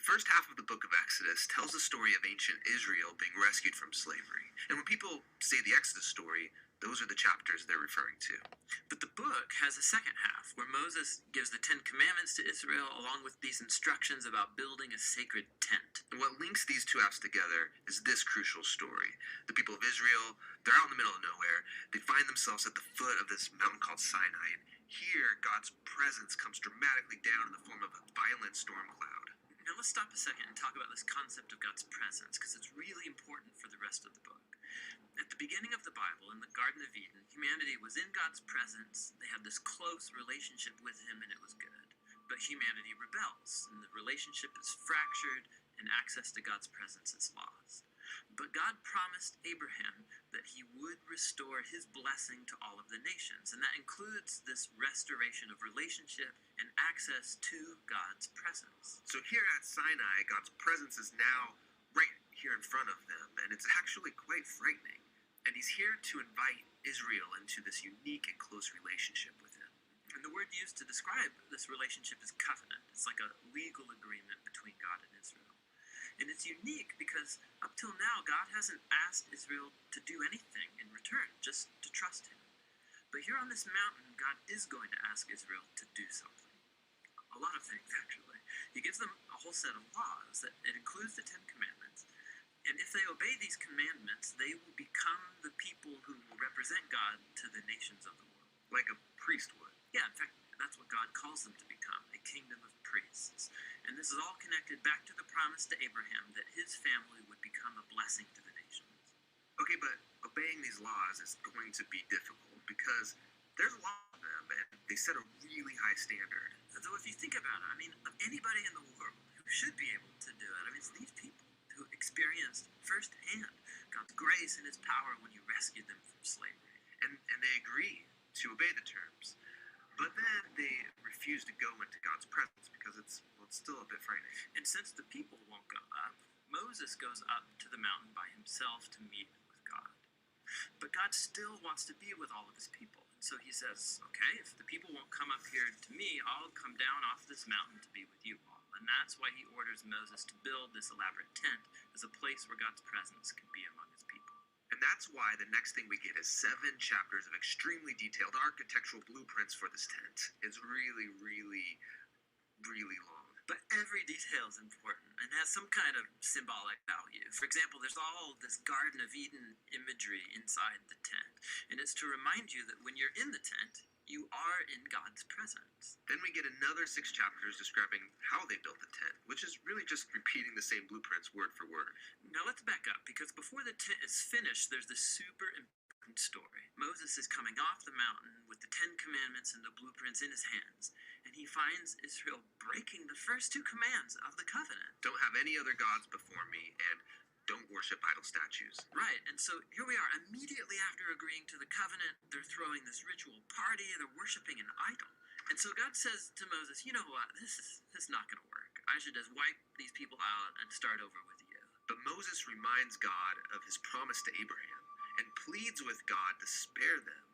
first half of the book of Exodus tells the story of ancient Israel being rescued from slavery. And when people say the Exodus story, those are the chapters they're referring to. But the book has a second half where Moses gives the 10 Commandments to Israel along with these instructions about building a sacred tent. And what links these two halves together is this crucial story. The people of Israel, they're out in the middle of nowhere. They find themselves at the foot of this mountain called Sinai. And here, God's presence comes dramatically down in the form of a violent storm cloud. Now let's stop a second and talk about this concept of God's presence, because it's really important for the rest of the book. At the beginning of the Bible, in the Garden of Eden, humanity was in God's presence. They had this close relationship with him, and it was good. But humanity rebels, and the relationship is fractured, and access to God's presence is lost. But God promised Abraham that he would restore his blessing to all of the nations, and that includes this restoration of relationship and access to God's presence. So here at Sinai, God's presence is now right here in front of them, and it's actually quite frightening. And he's here to invite Israel into this unique and close relationship with him. And the word used to describe this relationship is covenant. It's like a legal agreement between God and Israel. And it's unique because up till now, God hasn't asked Israel to do anything in return, just to trust him. But here on this mountain, God is going to ask Israel to do something. A lot of things, actually. He gives them a whole set of laws that it includes the 10 Commandments. And if they obey these commandments, they will become the people who will represent God to the nations of the world. Like a priest would. Yeah, in fact, that's what God calls them to become, a kingdom of priests. And this is all connected back to the promise to Abraham that his family would become a blessing to the nations. Okay, but obeying these laws is going to be difficult because there's a lot of them, and they set a really high standard. Though if you think about it, I mean, of anybody in the world who should be able to do it, I mean, it's these people who experienced firsthand God's grace and his power when he rescued them from slavery. And they agree to obey the terms. But then they refuse to go into God's presence because it's still a bit frightening. And since the people won't go up, Moses goes up to the mountain by himself to meet with God. But God still wants to be with all of his people. And so he says, okay, if the people won't come up here to me, I'll come down off this mountain to be with you all. And that's why he orders Moses to build this elaborate tent as a place where God's presence can be among his people. And that's why the next thing we get is 7 chapters of extremely detailed architectural blueprints for this tent. It's really, really, really long. But every detail is important and has some kind of symbolic value. For example, there's all this Garden of Eden imagery inside the tent. And it's to remind you that when you're in the tent, you are in God's presence. Then we get another 6 chapters describing how they built the tent, which is really just repeating the same blueprints word for word. Now let's back up, because before the tent is finished, there's this super important story. Moses is coming off the mountain with the 10 Commandments and the blueprints in his hands, and he finds Israel breaking the first 2 commands of the covenant. Don't have any other gods before me, and don't worship idol statues. Right, and so here we are, immediately after agreeing to the covenant, they're throwing this ritual party, they're worshiping an idol. And so God says to Moses, you know what, this is not going to work. I should just wipe these people out and start over with you. But Moses reminds God of his promise to Abraham and pleads with God to spare them,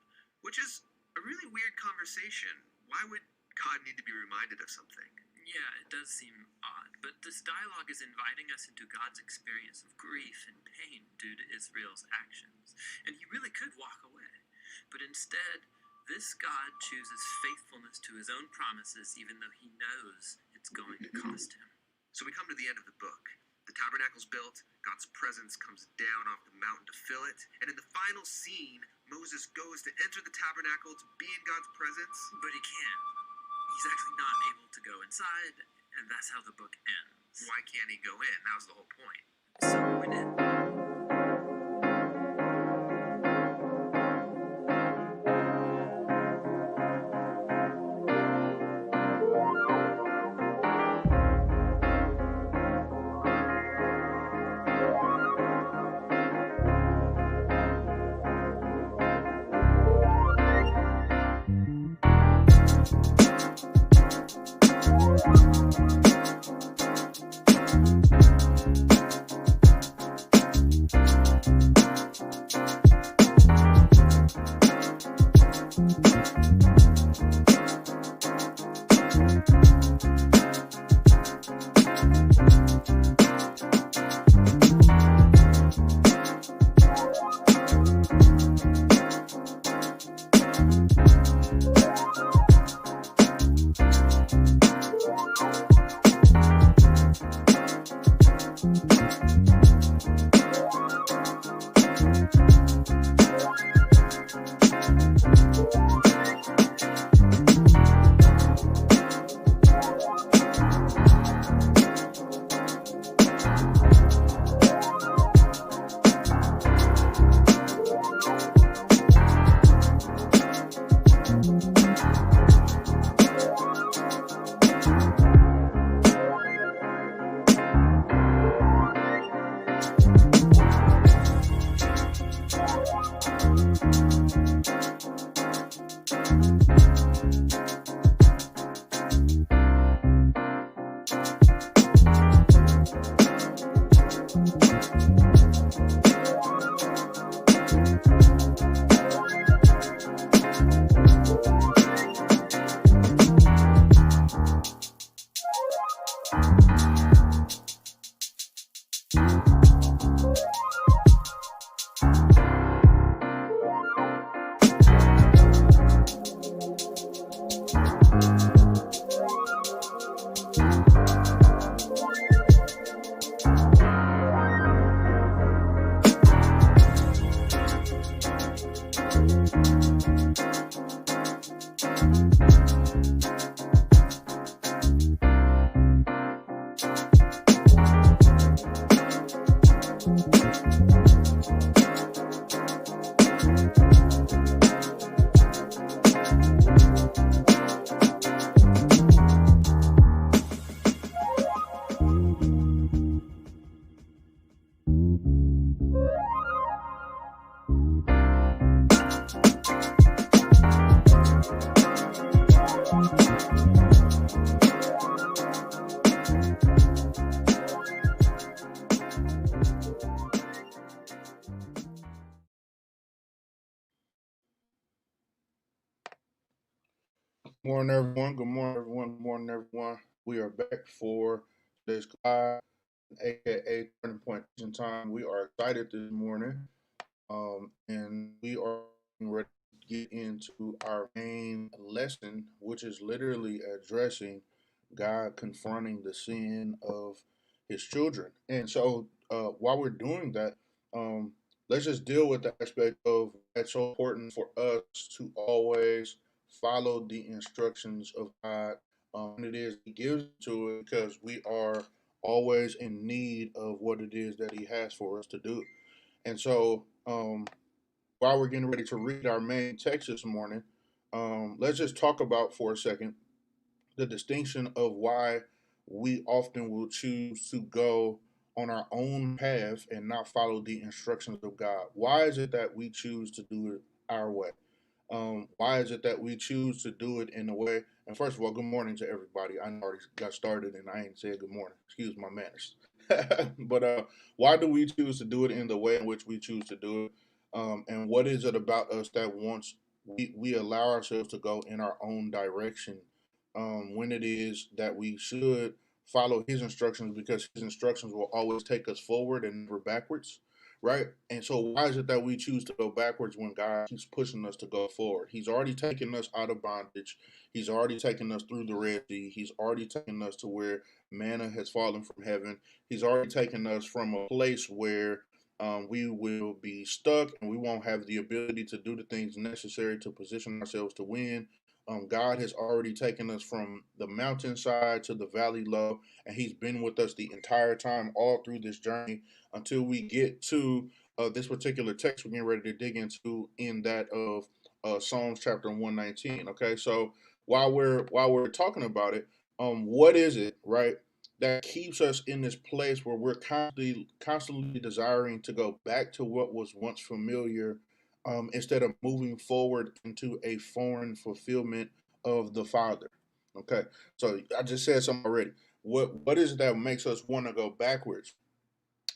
which is a really weird conversation. Why would God need to be reminded of something? Yeah, it does seem odd, but this dialogue is inviting us into God's experience of grief and pain due to Israel's actions, and he really could walk away. But instead, this God chooses faithfulness to his own promises, even though he knows it's going to cost him. So we come to the end of the book. The tabernacle's built, God's presence comes down off the mountain to fill it, and in the final scene, Moses goes to enter the tabernacle to be in God's presence. But he can't. He's actually not able to go inside, and that's how the book ends. Why can't he go in? That was the whole point. So we did. Morning, everyone. Good morning, everyone. Good morning, everyone. We are back for today's class, aka Turning Point Teaching Time. We are excited this morning, and we are ready to get into our main lesson, which is literally addressing God confronting the sin of His children. And so, while we're doing that, um, let's just deal with the aspect of that's so important for us to always follow the instructions of God when it is He gives to it, because we are always in need of what it is that He has for us to do. And so, while we're getting ready to read our main text this morning, let's just talk about for a second the distinction of why we often will choose to go on our own path and not follow the instructions of God. Why is it that we choose to do it our way? Why is it that we choose to do it in a way? And first of all, good morning to everybody. I already got started and I ain't said good morning. Excuse my manners. But why do we choose to do it in the way in which we choose to do it? And what is it about us that wants we allow ourselves to go in our own direction when it is that we should follow His instructions, because His instructions will always take us forward and never backwards, right? And so, why is it that we choose to go backwards when God keeps pushing us to go forward? He's already taken us out of bondage. He's already taken us through the Red Sea. He's already taken us to where manna has fallen from heaven. He's already taken us from a place where we will be stuck and we won't have the ability to do the things necessary to position ourselves to win. God has already taken us from the mountainside to the valley low, and He's been with us the entire time, all through this journey, until we get to this particular text we're getting ready to dig into, in that of Psalms chapter 119. Okay, so while we're talking about it, what is it, right, that keeps us in this place where we're constantly desiring to go back to what was once familiar, instead of moving forward into a foreign fulfillment of the Father? Okay, so I just said something already. What is it that makes us want to go backwards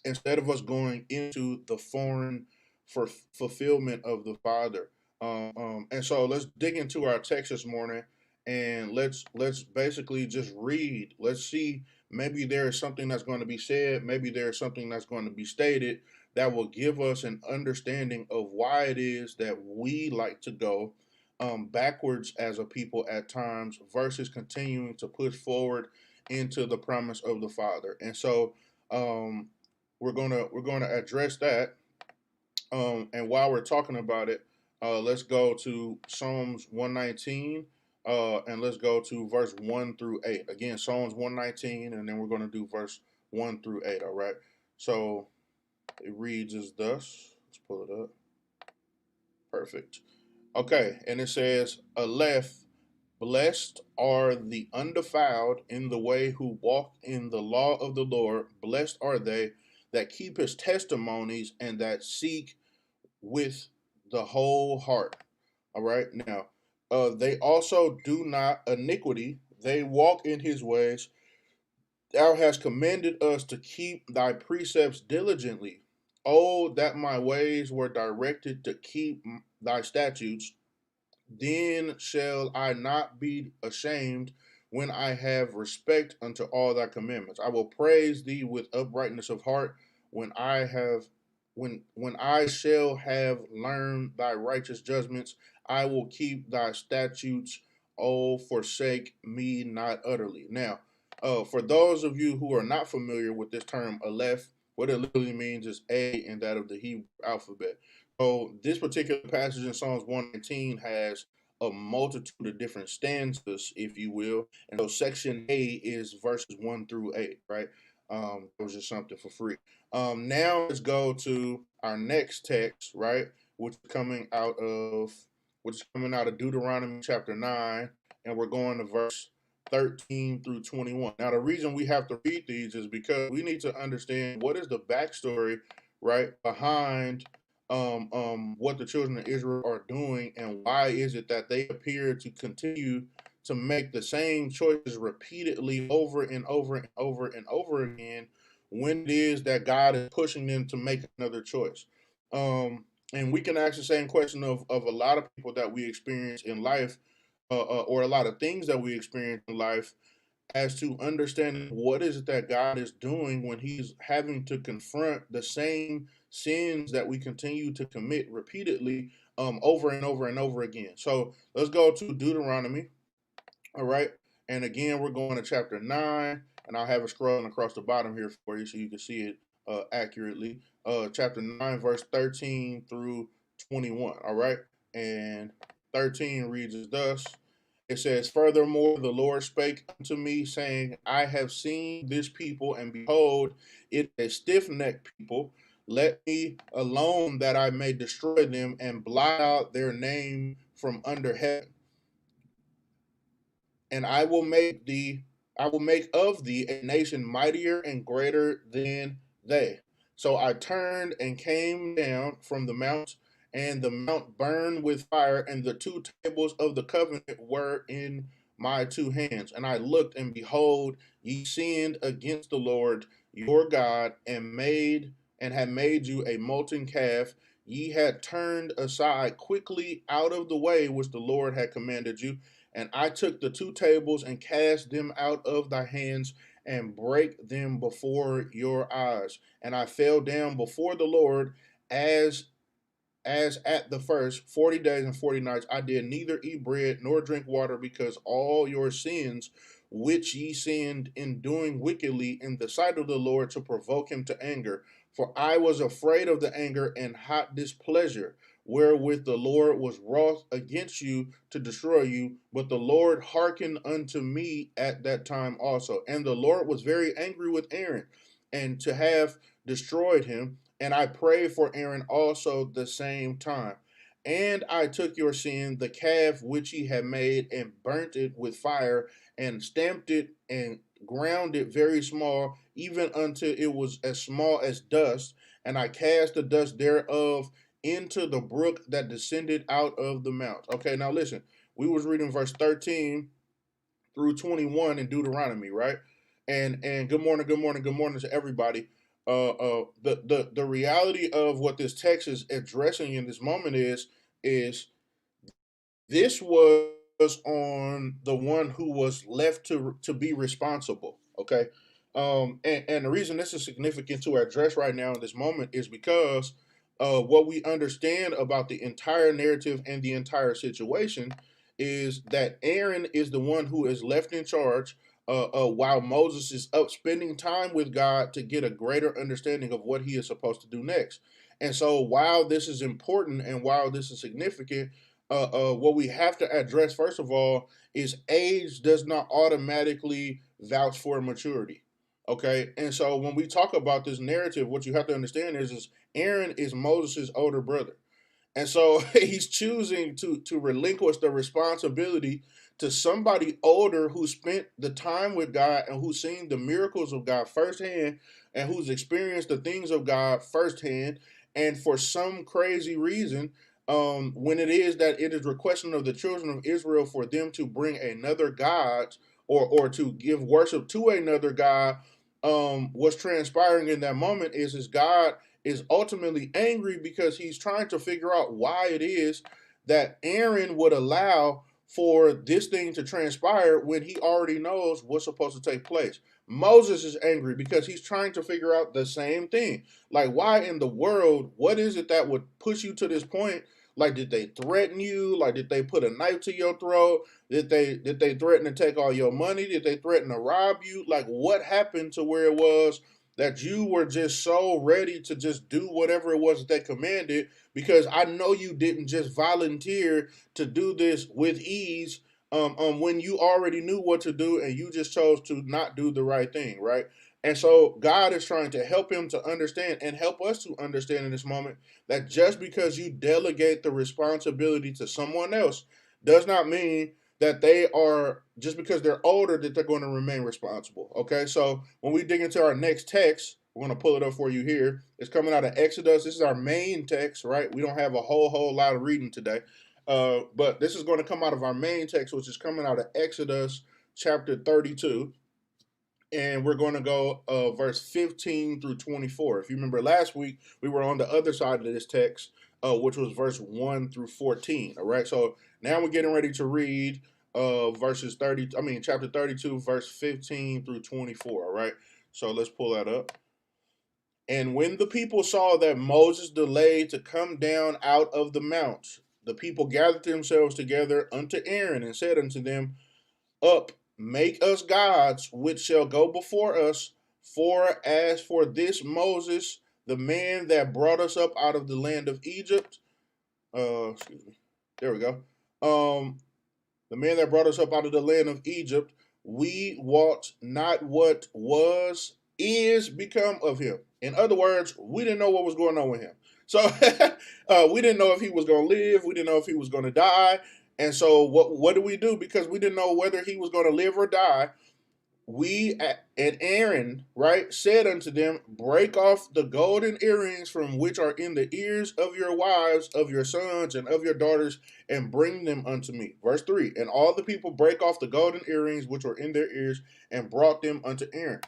instead of us going into the foreign for fulfillment of the Father? And so let's dig into our text this morning, and let's basically just read. Let's see, maybe there is something that's going to be said, maybe there is something that's going to be stated that will give us an understanding of why it is that we like to go backwards as a people at times versus continuing to push forward into the promise of the Father. And so, um, we're gonna address that. And while we're talking about it, let's go to Psalms 119, and let's go to verse 1 through 8. Again, Psalms 119, and then we're gonna do verse 1 through 8. All right. So it reads as thus. Let's pull it up. Perfect. Okay, and it says, Aleph, blessed are the undefiled in the way who walk in the law of the Lord. Blessed are they that keep His testimonies and that seek with the whole heart. All right. Now, they also do not iniquity. They walk in His ways. Thou hast commanded us to keep thy precepts diligently. Oh, that my ways were directed to keep thy statutes. Then shall I not be ashamed when I have respect unto all thy commandments. I will praise thee with uprightness of heart when I have when I shall have learned thy righteous judgments. I will keep thy statutes. Oh, forsake me not utterly. Now, for those of you who are not familiar with this term Aleph, what it literally means is A in that of the Hebrew alphabet. So this particular passage in Psalms 119 has a multitude of different stanzas, if you will. And so section A is verses 1 through 8, right? It was just something for free. Now let's go to our next text, right? Which is coming out of Deuteronomy chapter 9, and we're going to verse 13 through 21. Now, the reason we have to read these is because we need to understand what is the backstory, right, behind what the children of Israel are doing, and why is it that they appear to continue to make the same choices repeatedly over and over and over and over again when it is that God is pushing them to make another choice. And we can ask the same question of a lot of people that we experience in life. or a lot of things that we experience in life, as to understanding what is it that God is doing when He's having to confront the same sins that we continue to commit repeatedly, over and over and over again. So let's go to Deuteronomy. All right. And again, we're going to chapter 9, and I'll have it scrolling across the bottom here for you so you can see it accurately. Chapter 9, verse 13 through 21. All right. And 13 reads as thus. It says, "Furthermore, the Lord spake unto me, saying, I have seen this people, and behold, it is a stiff necked people. Let me alone that I may destroy them and blot out their name from under heaven. And I will make of thee a nation mightier and greater than they. So I turned and came down from the mount, and the mount burned with fire, and the two tables of the covenant were in my two hands. And I looked, and behold, ye sinned against the Lord your God, and had made you a molten calf. Ye had turned aside quickly out of the way which the Lord had commanded you. And I took the two tables and cast them out of thy hands and break them before your eyes. And I fell down before the Lord as at the first 40 days and 40 nights. I did neither eat bread nor drink water, because all your sins which ye sinned in doing wickedly in the sight of the Lord, to provoke him to anger. For I was afraid of the anger and hot displeasure, wherewith the Lord was wroth against you to destroy you. But the Lord hearkened unto me at that time also. And the Lord was very angry with Aaron, and to have destroyed him. And I prayed for Aaron also the same time. And I took your sin, the calf which ye had made, and burnt it with fire, and stamped it, and ground it very small, even until it was as small as dust. And I cast the dust thereof into the brook that descended out of the mount. Okay, now listen. We was reading verse 13 through 21 in Deuteronomy, right? And good morning, good morning, good morning to everybody. The reality of what this text is addressing in this moment is this was on the one who was left to be responsible. Okay, and the reason this is significant to address right now in this moment is because what we understand about the entire narrative and the entire situation is that Aaron is the one who is left in charge. While Moses is up spending time with God to get a greater understanding of what he is supposed to do next. And so, while this is important and while this is significant, what we have to address first of all is age does not automatically vouch for maturity. Okay, and so when we talk about this narrative, what you have to understand is Aaron is Moses' older brother. And so he's choosing to relinquish the responsibility to somebody older who spent the time with God and who's seen the miracles of God firsthand and who's experienced the things of God firsthand. And for some crazy reason, when it is that it is requesting of the children of Israel for them to bring another God, or to give worship to another God, what's transpiring in that moment is God is ultimately angry because he's trying to figure out why it is that Aaron would allow for this thing to transpire when he already knows what's supposed to take place. Moses is angry because he's trying to figure out the same thing. Like, why in the world, what is it that would push you to this point? Like, did they threaten you? Like, did they put a knife to your throat? Did they threaten to take all your money? Did they threaten to rob you? Like, what happened to where it was that you were just so ready to just do whatever it was that they commanded? Because I know you didn't just volunteer to do this with ease, when you already knew what to do and you just chose to not do the right thing, right? And so God is trying to help him to understand and help us to understand in this moment that just because you delegate the responsibility to someone else does not mean that they are, just because they're older, that they're going to remain responsible. Okay, so when we dig into our next text, we're going to pull it up for you here. It's coming out of Exodus. This is our main text, right? We don't have a whole lot of reading today, but this is going to come out of our main text, which is coming out of Exodus chapter 32. And we're going to go verse 15 through 24. If you remember last week, we were on the other side of this text, which was verse 1 through 14. All right, so now we're getting ready to read verses 30, chapter 32, verse 15 through 24. All right. So let's pull that up. And when the people saw that Moses delayed to come down out of the mount, the people gathered themselves together unto Aaron and said unto them, Up, make us gods which shall go before us. For as for this Moses, the man that brought us up out of the land of Egypt, excuse me, there we go. The man that brought us up out of the land of Egypt, we wot not what is become of him. In other words, we didn't know what was going on with him. So we didn't know if he was going to live. We didn't know if he was going to die. And so what did we do? Because we didn't know whether he was going to live or die. We and Aaron, right, said unto them, Break off the golden earrings from which are in the ears of your wives, of your sons, and of your daughters, and bring them unto me. Verse 3, and all the people break off the golden earrings which were in their ears, and brought them unto Aaron.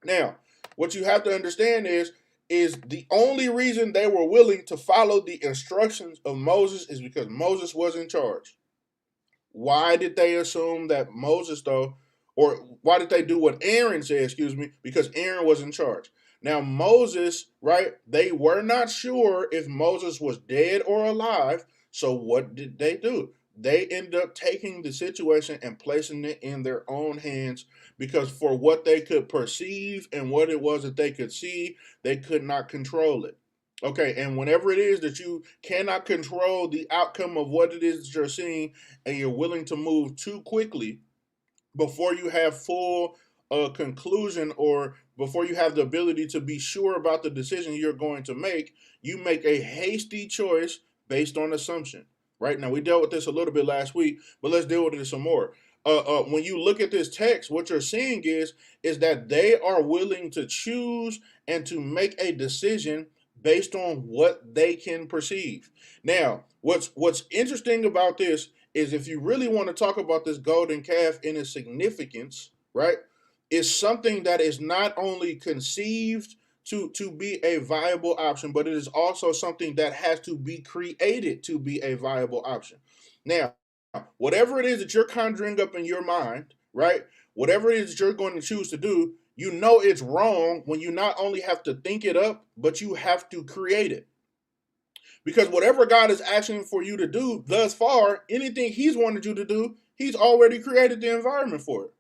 Now, what you have to understand is the only reason they were willing to follow the instructions of Moses is because Moses was in charge. Why did they assume that Moses, though, or why did they do what Aaron said, excuse me, because Aaron was in charge? Now, Moses, right, they were not sure if Moses was dead or alive, so what did they do? They ended up taking the situation and placing it in their own hands because for what they could perceive and what it was that they could see, they could not control it. Okay, and whenever it is that you cannot control the outcome of what it is that you're seeing and you're willing to move too quickly before you have full conclusion or before you have the ability to be sure about the decision you're going to make, you make a hasty choice based on assumption. Right now, we dealt with this a little bit last week, but let's deal with it some more. When you look at this text, what you're seeing is that they are willing to choose and to make a decision based on what they can perceive. Now, what's interesting about this is if you really want to talk about this golden calf in its significance, right, is something that is not only conceived to be a viable option, but it is also something that has to be created to be a viable option. Now, whatever it is that you're conjuring up in your mind, right, whatever it is that you're going to choose to do, you know it's wrong when you not only have to think it up, but you have to create it. Because whatever God is asking for you to do thus far, anything he's wanted you to do, he's already created the environment for it,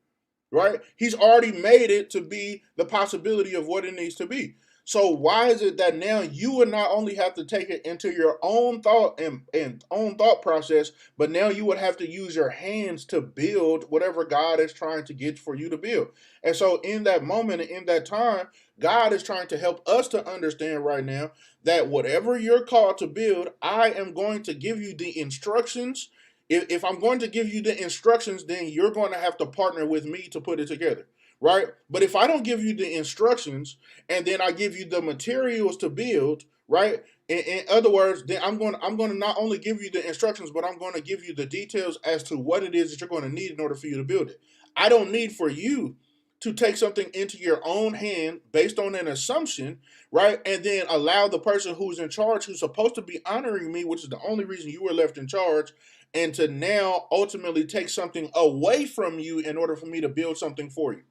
right? He's already made it to be the possibility of what it needs to be. So why is it that now you would not only have to take it into your own thought and own thought process, but now you would have to use your hands to build whatever God is trying to get for you to build. And so in that moment and in that time, God is trying to help us to understand right now that whatever you're called to build, I am going to give you the instructions. If I'm going to give you the instructions, then you're going to have to partner with me to put it together, right? But if I don't give you the instructions and then I give you the materials to build, right? In other words, then I'm going to not only give you the instructions, but I'm going to give you the details as to what it is that you're going to need in order for you to build it. I don't need for you to take something into your own hand based on an assumption, right? And then allow the person who's in charge, who's supposed to be honoring me, which is the only reason you were left in charge, and to now ultimately take something away from you in order for me to build something for you,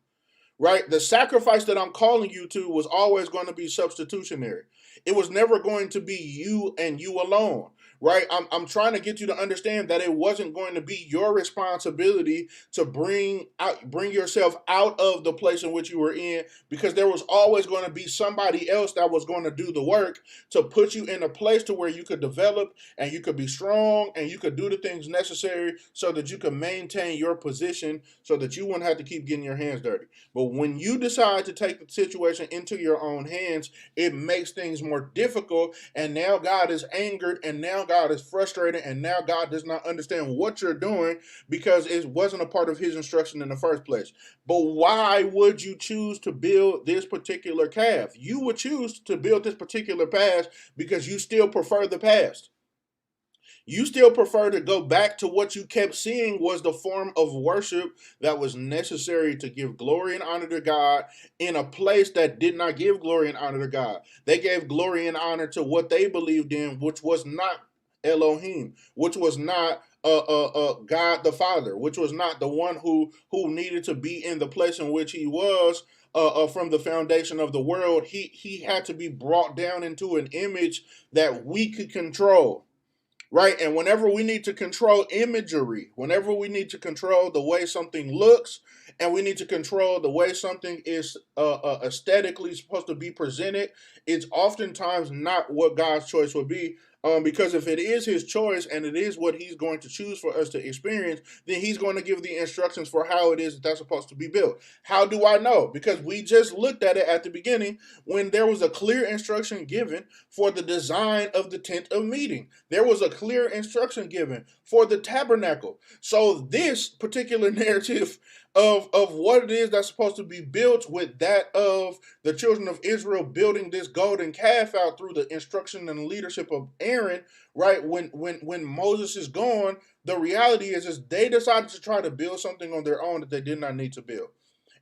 right? The sacrifice that I'm calling you to was always going to be substitutionary. It was never going to be you and you alone, right? I'm trying to get you to understand that it wasn't going to be your responsibility to bring yourself out of the place in which you were in, because there was always going to be somebody else that was going to do the work to put you in a place to where you could develop and you could be strong and you could do the things necessary so that you could maintain your position so that you wouldn't have to keep getting your hands dirty. But when you decide to take the situation into your own hands, it makes things more difficult. And now God is angered, and now God is frustrated, and now God does not understand what you're doing because it wasn't a part of his instruction in the first place. But why would you choose to build this particular calf? You would choose to build this particular past because you still prefer the past. You still prefer to go back to what you kept seeing was the form of worship that was necessary to give glory and honor to God in a place that did not give glory and honor to God. They gave glory and honor to what they believed in, which was not Elohim, which was not God the Father, which was not the one who needed to be in the place in which he was from the foundation of the world. He had to be brought down into an image that we could control. Right. And whenever we need to control imagery, whenever we need to control the way something looks, and we need to control the way something is aesthetically supposed to be presented, it's oftentimes not what God's choice would be. Because if it is his choice and it is what he's going to choose for us to experience, then he's going to give the instructions for how it is that that's supposed to be built. How do I know? Because we just looked at it at the beginning when there was a clear instruction given for the design of the tent of meeting. There was a clear instruction given for the tabernacle. So this particular narrative of what it is that's supposed to be built with that of the children of Israel building this golden calf out through the instruction and leadership of Aaron, right? When Moses is gone, the reality is they decided to try to build something on their own that they did not need to build.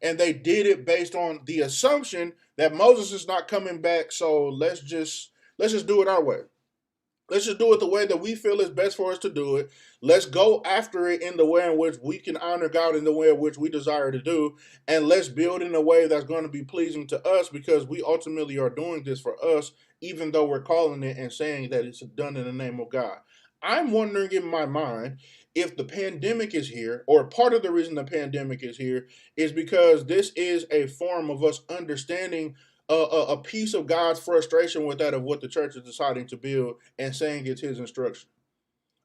And they did it based on the assumption that Moses is not coming back, so let's just do it our way. Let's just do it the way that we feel is best for us to do it. Let's go after it in the way in which we can honor God in the way in which we desire to do. And let's build in a way that's going to be pleasing to us, because we ultimately are doing this for us, even though we're calling it and saying that it's done in the name of God. I'm wondering in my mind if the pandemic is here, or part of the reason the pandemic is here is because this is a form of us understanding a piece of God's frustration with that of what the church is deciding to build and saying it's his instruction.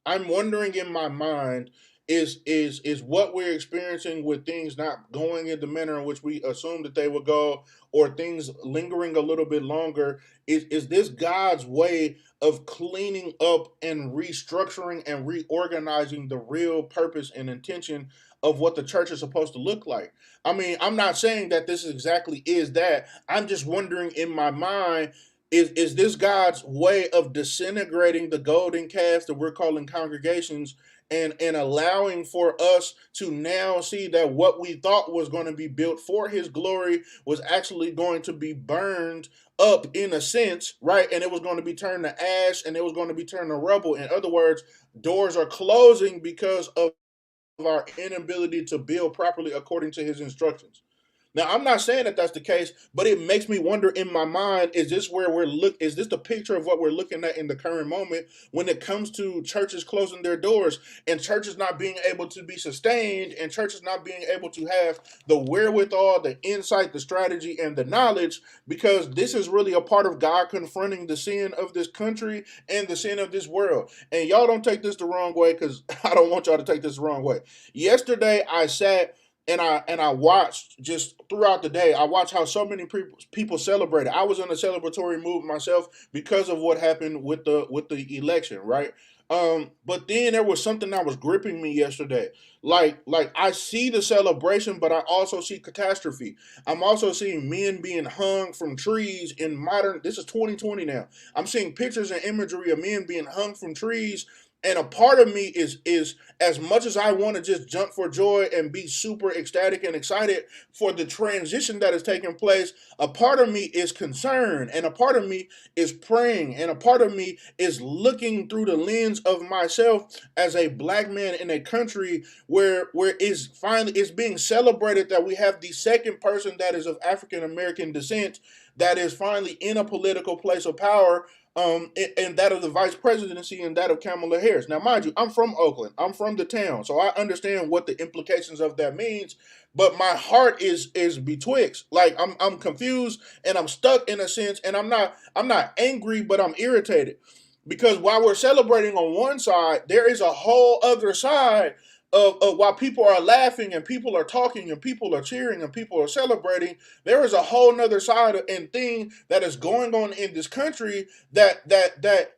I'm wondering in my mind, is what we're experiencing with things not going in the manner in which we assumed that they would go, or things lingering a little bit longer, is this God's way of cleaning up and restructuring and reorganizing the real purpose and intention of what the church is supposed to look like? I mean, I'm not saying that this exactly is that. I'm just wondering in my mind, is this God's way of disintegrating the golden calves that we're calling congregations, and allowing for us to now see that what we thought was going to be built for his glory was actually going to be burned up in a sense, right? And it was going to be turned to ash, and it was going to be turned to rubble. In other words, doors are closing because of our inability to build properly according to his instructions. Now, I'm not saying that that's the case, but it makes me wonder in my mind, is this where is this the picture of what we're looking at in the current moment when it comes to churches closing their doors, and churches not being able to be sustained, and churches not being able to have the wherewithal, the insight, the strategy, and the knowledge, because this is really a part of God confronting the sin of this country and the sin of this world. And y'all don't take this the wrong way, because I don't want y'all to take this the wrong way. Yesterday, I sat and I watched, just throughout the day, I watched how so many people celebrated. I was in a celebratory mood myself because of what happened with the election, right? But then there was something that was gripping me yesterday. Like I see the celebration, but I also see catastrophe. I'm also seeing men being hung from trees in modern. This is 2020 now. I'm seeing pictures and imagery of men being hung from trees. And a part of me is as much as I want to just jump for joy and be super ecstatic and excited for the transition that is taking place, a part of me is concerned, and a part of me is praying, and a part of me is looking through the lens of myself as a black man in a country where it's being celebrated that we have the second person that is of African American descent that is finally in a political place of power, and that of the vice presidency, and that of Kamala Harris. Now, mind you, I'm from Oakland. I'm from the town, so I understand what the implications of that means. But my heart is betwixt. Like I'm confused and I'm stuck in a sense, and I'm not angry, but I'm irritated, because while we're celebrating on one side, there is a whole other side of while people are laughing and people are talking and people are cheering and people are celebrating, there is a whole nother side and thing that is going on in this country that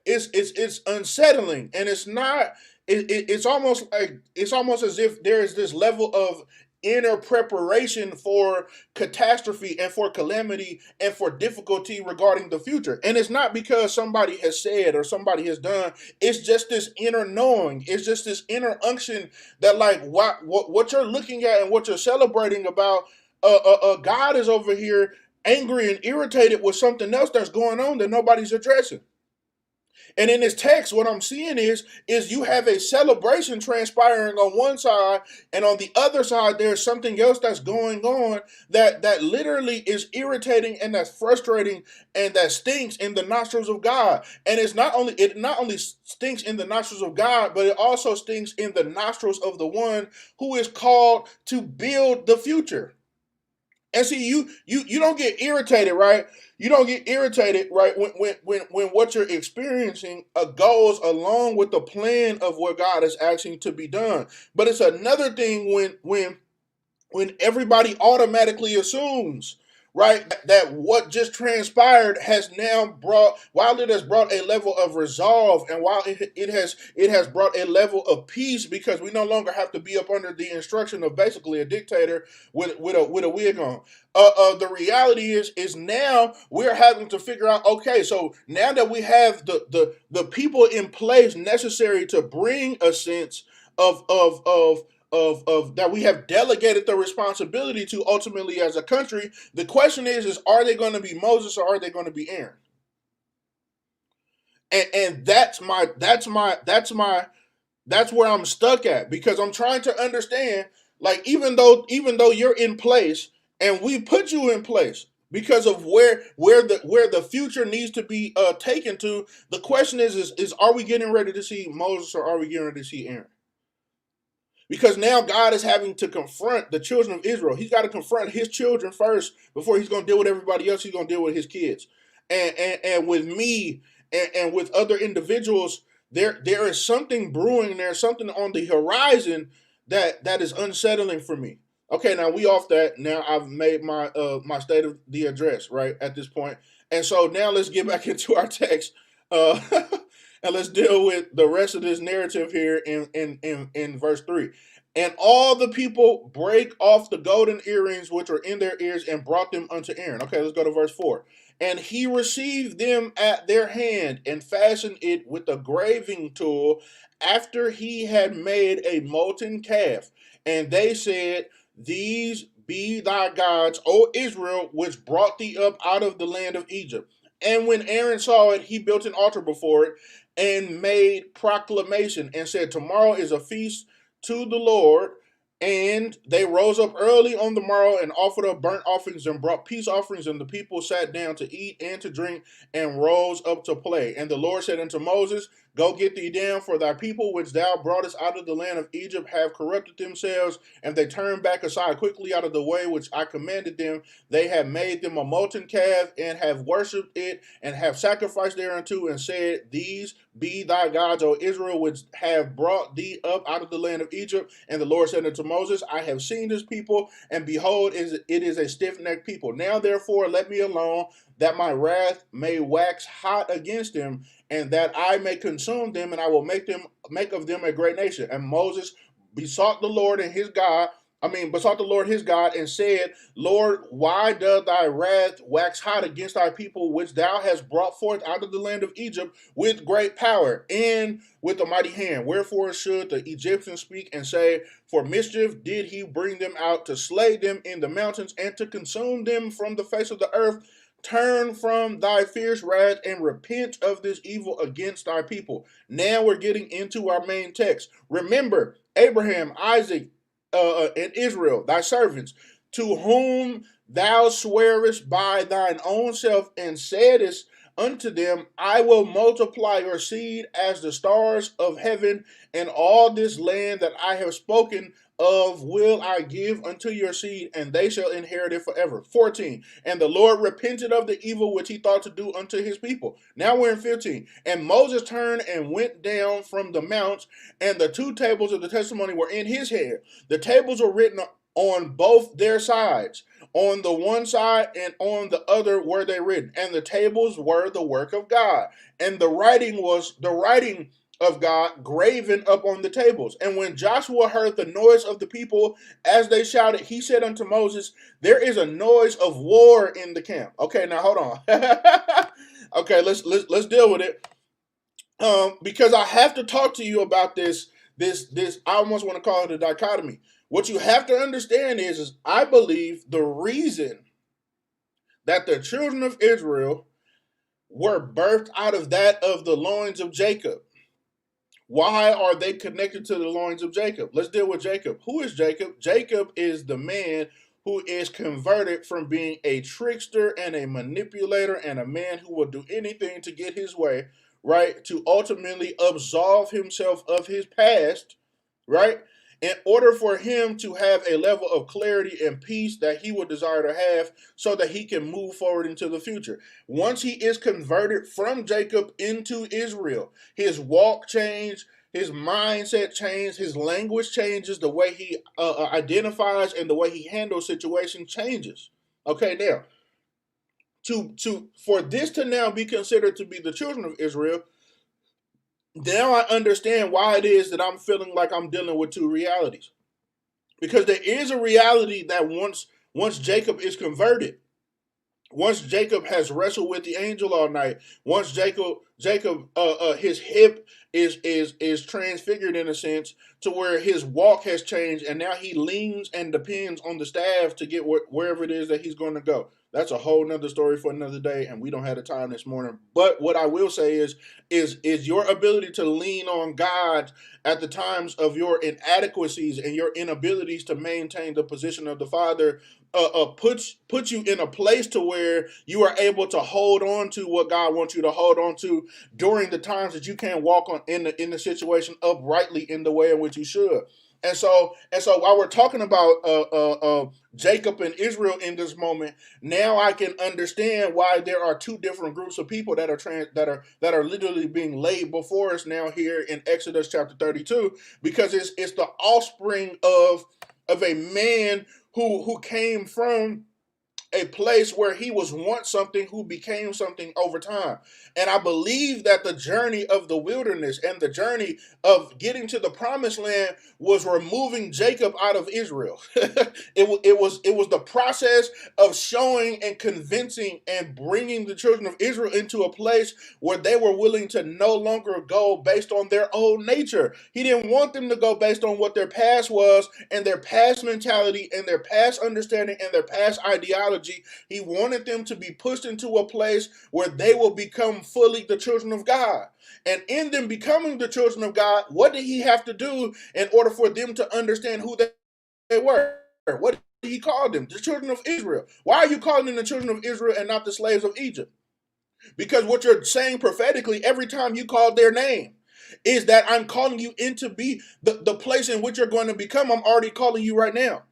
is unsettling. And it's not it's almost as if there is this level of inner preparation for catastrophe and for calamity and for difficulty regarding the future. And it's not because somebody has said or somebody has done. It's just this inner knowing. It's just this inner unction that, like, what you're looking at and what you're celebrating about, God is over here angry and irritated with something else that's going on that nobody's addressing. And in this text, what I'm seeing is you have a celebration transpiring on one side, and on the other side, there's something else that's going on that literally is irritating and that's frustrating and that stinks in the nostrils of God. And it not only stinks in the nostrils of God, but it also stinks in the nostrils of the one who is called to build the future. And see, you don't get irritated, right? You don't get irritated, right? When what you're experiencing goes along with the plan of what God is asking to be done. But it's another thing when everybody automatically assumes, right, that what just transpired has now brought, while it has brought a level of resolve, and while it has brought a level of peace, because we no longer have to be up under the instruction of basically a dictator with a wig on. The reality is now we're having to figure out, okay, so now that we have the people in place necessary to bring a sense of that we have delegated the responsibility to ultimately as a country. The question is are they going to be Moses or are they going to be Aaron? And that's where I'm stuck at, because I'm trying to understand, like, even though you're in place and we put you in place because of where the future needs to be taken to, the question is are we getting ready to see Moses or are we getting ready to see Aaron? Because now God is having to confront the children of Israel. He's got to confront his children first before he's going to deal with everybody else. He's going to deal with his kids. And with me and with other individuals, there is something brewing. There's something on the horizon that is unsettling for me. Okay, now we off that. Now I've made my state of the address right at this point. And so now let's get back into our text. Uh, and let's deal with the rest of this narrative here in verse 3. And all the people break off the golden earrings which were in their ears and brought them unto Aaron. Okay, let's go to verse 4. And he received them at their hand and fastened it with a graving tool after he had made a molten calf. And they said, These be thy gods, O Israel, which brought thee up out of the land of Egypt. And when Aaron saw it, he built an altar before it and made proclamation and said, Tomorrow is a feast to the Lord. And they rose up early on the morrow and offered up burnt offerings and brought peace offerings. And the people sat down to eat and to drink and rose up to play. And the Lord said unto Moses, Go get thee down, for thy people which thou broughtest out of the land of Egypt have corrupted themselves, and they turned back aside quickly out of the way which I commanded them. They have made them a molten calf, and have worshipped it, and have sacrificed thereunto, and said, These be thy gods, O Israel, which have brought thee up out of the land of Egypt. And the Lord said unto Moses, I have seen this people, and behold, it is a stiff-necked people. Now therefore let me alone, that my wrath may wax hot against them, and that I may consume them, and I will make of them a great nation. And Moses besought the Lord his God, and said, Lord, why doth thy wrath wax hot against thy people, which thou hast brought forth out of the land of Egypt with great power and with a mighty hand? Wherefore should the Egyptians speak and say, For mischief did he bring them out, to slay them in the mountains and to consume them from the face of the earth? Turn from thy fierce wrath and repent of this evil against thy people. Now we're getting into our main text. Remember Abraham, Isaac, and Israel, thy servants, to whom thou swearest by thine own self, and saidest unto them, I will multiply your seed as the stars of heaven, and all this land that I have spoken of will I give unto your seed, and they shall inherit it forever. 14. And the Lord repented of the evil which he thought to do unto his people. Now we're in 15. And Moses turned and went down from the mounts, and the two tables of the testimony were in his hand. The tables were written on both their sides. On the one side and on the other were they written. And the tables were the work of God. And the writing was the writing of God graven up on the tables. And when Joshua heard the noise of the people as they shouted, he said unto Moses, There is a noise of war in the camp. Okay, now hold on. Okay, let's deal with it. Because I have to talk to you about this. I almost want to call it a dichotomy. What you have to understand is I believe the reason that the children of Israel were birthed out of that of the loins of Jacob. Why are they connected to the loins of Jacob? Let's deal with Jacob. Who is Jacob? Jacob is the man who is converted from being a trickster and a manipulator and a man who will do anything to get his way, right? To ultimately absolve himself of his past, right? In order for him to have a level of clarity and peace that he would desire to have so that he can move forward into the future. Once he is converted from Jacob into Israel, his walk changed, his mindset changed, his language changes, the way he identifies and the way he handles situations changes. Okay, now, for this to now be considered to be the children of Israel, now I understand why it is that I'm feeling like I'm dealing with two realities. Because there is a reality that once Jacob is converted, once Jacob has wrestled with the angel all night, once Jacob his hip is transfigured in a sense to where his walk has changed, and now he leans and depends on the staff to get wherever it is that he's going to go. That's a whole nother story for another day, and we don't have the time this morning. But what I will say is your ability to lean on God at the times of your inadequacies and your inabilities to maintain the position of the Father puts you in a place to where you are able to hold on to what God wants you to hold on to during the times that you can't walk on in the situation uprightly in the way in which you should. And so while we're talking about Jacob and Israel in this moment, now I can understand why there are two different groups of people that are literally being laid before us now here in Exodus chapter 32, because it's the offspring of a man who came from a place where he was once something who became something over time. And I believe that the journey of the wilderness and the journey of getting to the promised land was removing Jacob out of Israel. it was the process of showing and convincing and bringing the children of Israel into a place where they were willing to no longer go based on their own nature. He didn't want them to go based on what their past was and their past mentality and their past understanding and their past ideology. He wanted them to be pushed into a place where they will become fully the children of God. And in them becoming the children of God, what did he have to do in order for them to understand who they were? What did he call them? The children of Israel. Why are you calling them the children of Israel and not the slaves of Egypt? Because what you're saying prophetically every time you call their name is that I'm calling you into be the place in which you're going to become. I'm already calling you right now.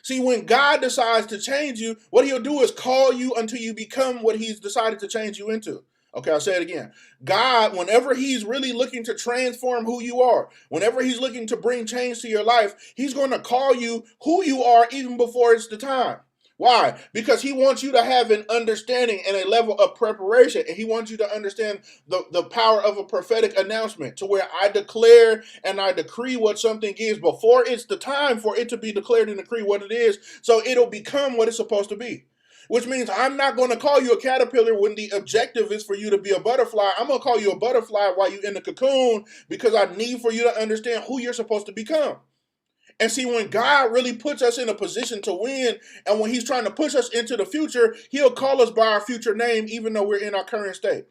See, when God decides to change you, what he'll do is call you until you become what he's decided to change you into. Okay, I'll say it again. God, whenever he's really looking to transform who you are, whenever he's looking to bring change to your life, he's going to call you who you are even before it's the time. Why? Because he wants you to have an understanding and a level of preparation. And he wants you to understand the power of a prophetic announcement to where I declare and I decree what something is before it's the time for it to be declared and decree what it is. So it'll become what it's supposed to be. Which means I'm not going to call you a caterpillar when the objective is for you to be a butterfly. I'm going to call you a butterfly while you're in the cocoon because I need for you to understand who you're supposed to become. And see, when God really puts us in a position to win, and when he's trying to push us into the future, he'll call us by our future name, even though we're in our current state.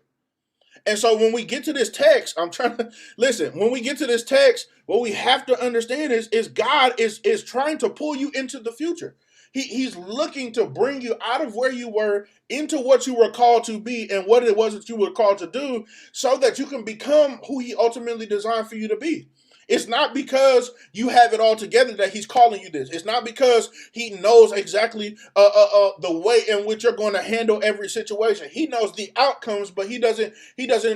And so when we get to this text, when we get to this text, what we have to understand is God is trying to pull you into the future. He's looking to bring you out of where you were into what you were called to be and what it was that you were called to do so that you can become who he ultimately designed for you to be. It's not because you have it all together that he's calling you this. It's not because he knows exactly the way in which you're going to handle every situation. He knows the outcomes, but he doesn't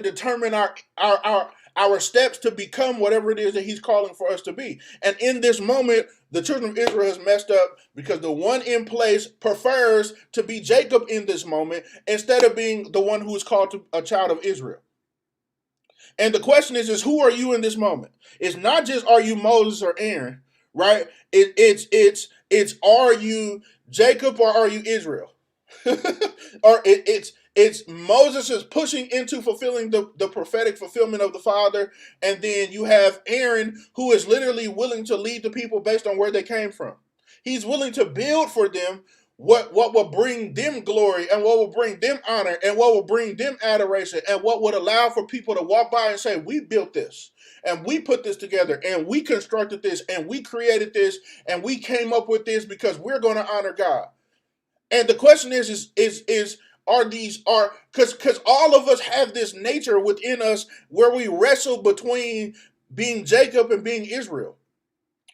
determine our steps to become whatever it is that he's calling for us to be. And in this moment, the children of Israel has messed up because the one in place prefers to be Jacob in this moment instead of being the one who is called to a child of Israel. And the question is who are you in this moment? It's not just are you Moses or Aaron, right? It's are you Jacob or are you Israel? Or it's Moses is pushing into fulfilling the prophetic fulfillment of the Father, and then you have Aaron who is literally willing to lead the people based on where they came from. He's willing to build for them what will bring them glory and what will bring them honor and what will bring them adoration and what would allow for people to walk by and say, we built this and we put this together and we constructed this and we created this and we came up with this because we're going to honor God. And the question is are these are because all of us have this nature within us where we wrestle between being Jacob and being Israel.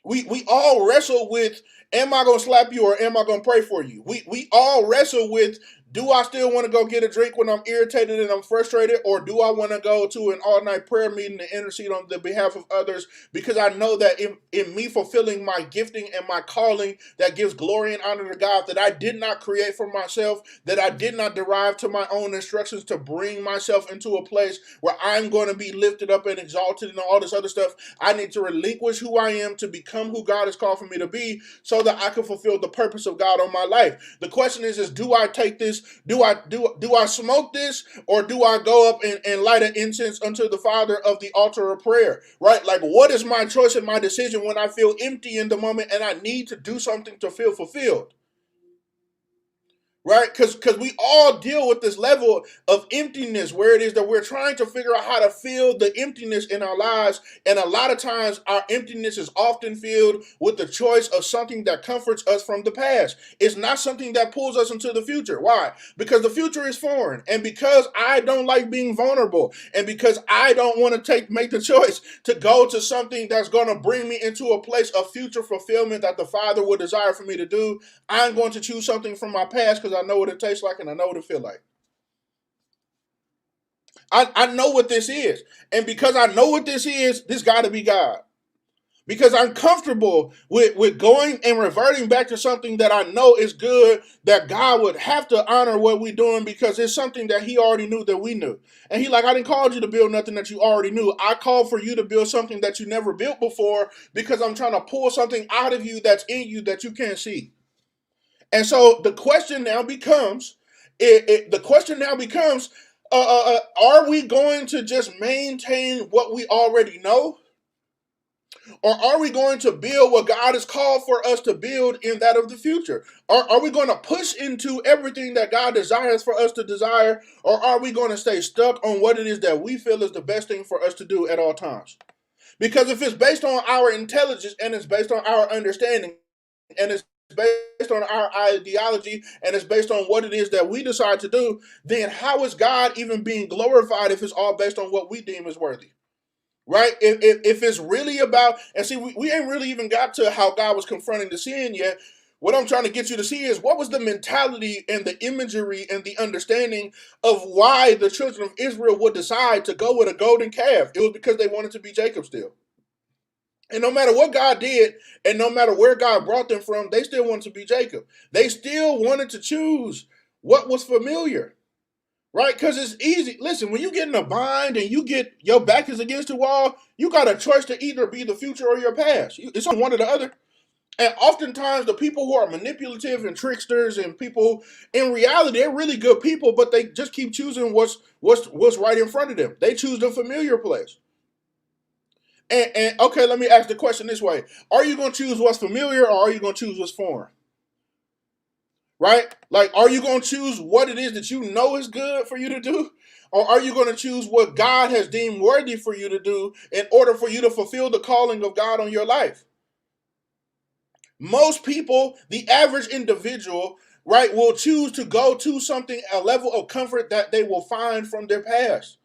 We all wrestle with, am I gonna slap you or am I gonna pray for you? We all wrestle with, do I still want to go get a drink when I'm irritated and I'm frustrated, or do I want to go to an all-night prayer meeting to intercede on the behalf of others? Because I know that in me fulfilling my gifting and my calling that gives glory and honor to God, that I did not create for myself, that I did not derive to my own instructions to bring myself into a place where I'm going to be lifted up and exalted and all this other stuff. I need to relinquish who I am to become who God has called for me to be so that I can fulfill the purpose of God on my life. The question is do I take this? Do I smoke this, or do I go up and light an incense unto the Father of the altar of prayer? Right? Like, what is my choice and my decision when I feel empty in the moment and I need to do something to feel fulfilled? Right? Because we all deal with this level of emptiness where it is that we're trying to figure out how to fill the emptiness in our lives. And a lot of times our emptiness is often filled with the choice of something that comforts us from the past. It's not something that pulls us into the future. Why? Because the future is foreign. And because I don't like being vulnerable. And because I don't want to make the choice to go to something that's going to bring me into a place of future fulfillment that the Father would desire for me to do, I'm going to choose something from my past because I know what it tastes like and I know what it feels like. I know what this is. And because I know what this is, this got to be God. Because I'm comfortable with going and reverting back to something that I know is good, that God would have to honor what we're doing because it's something that he already knew that we knew. And he like, I didn't call you to build nothing that you already knew. I called for you to build something that you never built before because I'm trying to pull something out of you that's in you that you can't see. And so the question now becomes, are we going to just maintain what we already know? Or are we going to build what God has called for us to build in that of the future? Are we going to push into everything that God desires for us to desire? Or are we going to stay stuck on what it is that we feel is the best thing for us to do at all times? Because if it's based on our intelligence and it's based on our understanding and it's based on our ideology and it's based on what it is that we decide to do, then how is God even being glorified if it's all based on what we deem as worthy? Right? If it's really about, and see, we ain't really even got to how God was confronting the sin yet. What I'm trying to get you to see is what was the mentality and the imagery and the understanding of why the children of Israel would decide to go with a golden calf. It was because they wanted to be Jacob still. And no matter what God did, and no matter where God brought them from, they still wanted to be Jacob. They still wanted to choose what was familiar. Right? Because it's easy. Listen, when you get in a bind and your back is against the wall, you got a choice to either be the future or your past. It's on one or the other. And oftentimes the people who are manipulative and tricksters and people, in reality, they're really good people, but they just keep choosing what's right in front of them. They choose the familiar place. And okay, let me ask the question this way. Are you going to choose what's familiar or are you going to choose what's foreign? Right? Like, are you going to choose what it is that you know is good for you to do? Or are you going to choose what God has deemed worthy for you to do in order for you to fulfill the calling of God on your life? Most people, the average individual, right, will choose to go to something, a level of comfort that they will find from their past.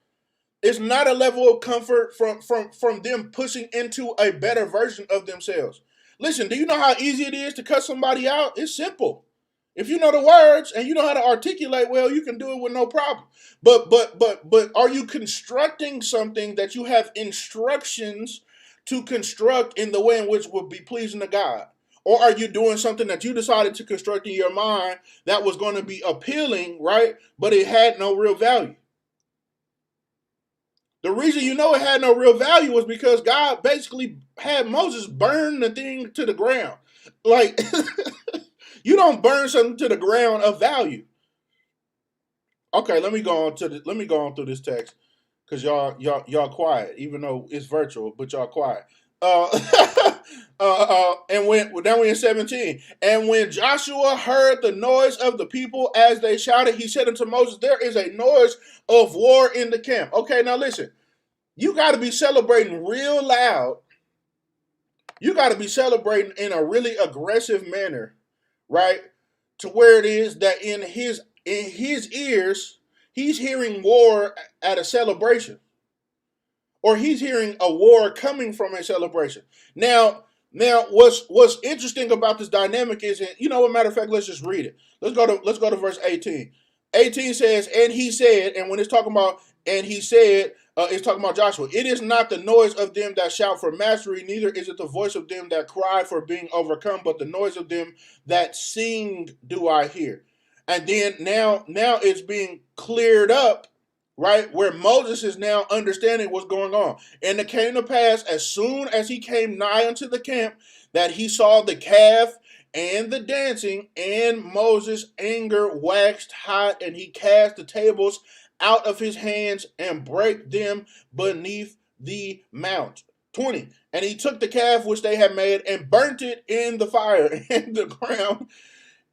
It's not a level of comfort from them pushing into a better version of themselves. Listen, do you know how easy it is to cut somebody out? It's simple. If you know the words and you know how to articulate well, you can do it with no problem. But are you constructing something that you have instructions to construct in the way in which would be pleasing to God? Or are you doing something that you decided to construct in your mind that was going to be appealing, right? But it had no real value. The reason you know it had no real value was because God basically had Moses burn the thing to the ground. Like, you don't burn something to the ground of value. Okay, let me go on through this text because y'all quiet, even though it's virtual, but y'all quiet. And when then we're in 17. And when Joshua heard the noise of the people as they shouted, he said unto Moses, there is a noise of war in the camp. Okay, now listen, you got to be celebrating real loud. You got to be celebrating in a really aggressive manner, right? To where it is that in his ears, he's hearing war at a celebration, or he's hearing a war coming from a celebration. Now, what's interesting about this dynamic is, you know, what matter of fact, let's just read it. Let's go to verse 18. 18 says, and he said, and when it's talking about, and he said, it's talking about Joshua. It is not the noise of them that shout for mastery, neither is it the voice of them that cry for being overcome, but the noise of them that sing do I hear. And then now it's being cleared up, right? Where Moses is now understanding what's going on. And it came to pass, as soon as he came nigh unto the camp, that he saw the calf and the dancing, and Moses' anger waxed hot, and he cast the tables out of his hands and brake them beneath the mount. 20. And he took the calf which they had made and burnt it in the fire and the ground,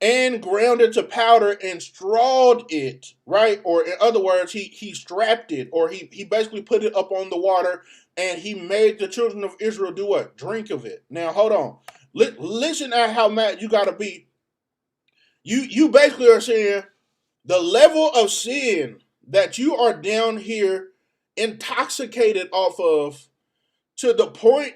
and ground it to powder and strawed it, right? Or in other words, he strapped it, or he basically put it up on the water, and he made the children of Israel do what? Drink of it. Now, hold on. Listen at how mad you got to be. You basically are saying the level of sin that you are down here intoxicated off of, to the point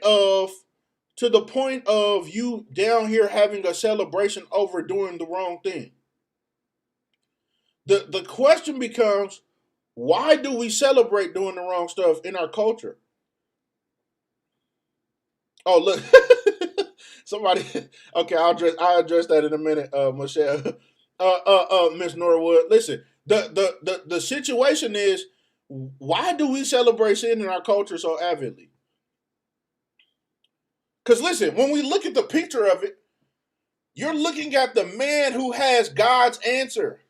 of you down here having a celebration over doing the wrong thing. The question becomes, why do we celebrate doing the wrong stuff in our culture? Oh, look. Somebody, okay, I'll address that in a minute, Michelle. Miss Norwood. Listen, the situation is, why do we celebrate sin in our culture so avidly? Because listen, when we look at the picture of it, you're looking at the man who has God's answer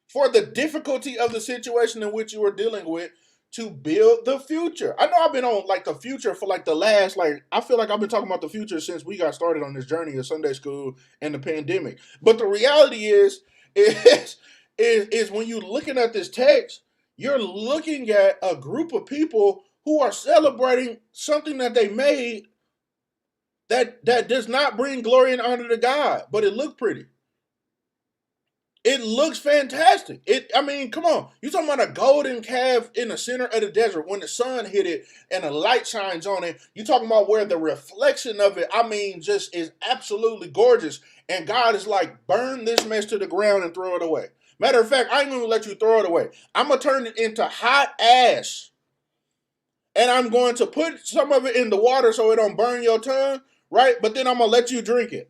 for the difficulty of the situation in which you are dealing with, to build the future. I know I've been on like the future for like the last, like, I feel like I've been talking about the future since we got started on this journey of Sunday school and the pandemic. But the reality is when you're looking at this text, you're looking at a group of people who are celebrating something that they made that does not bring glory and honor to God, but it looked pretty. It looks fantastic. I mean, come on. You're talking about a golden calf in the center of the desert when the sun hit it and the light shines on it. You're talking about where the reflection of it, I mean, just is absolutely gorgeous. And God is like, burn this mess to the ground and throw it away. Matter of fact, I ain't going to let you throw it away. I'm going to turn it into hot ash. And I'm going to put some of it in the water so it don't burn your tongue, right? But then I'm going to let you drink it.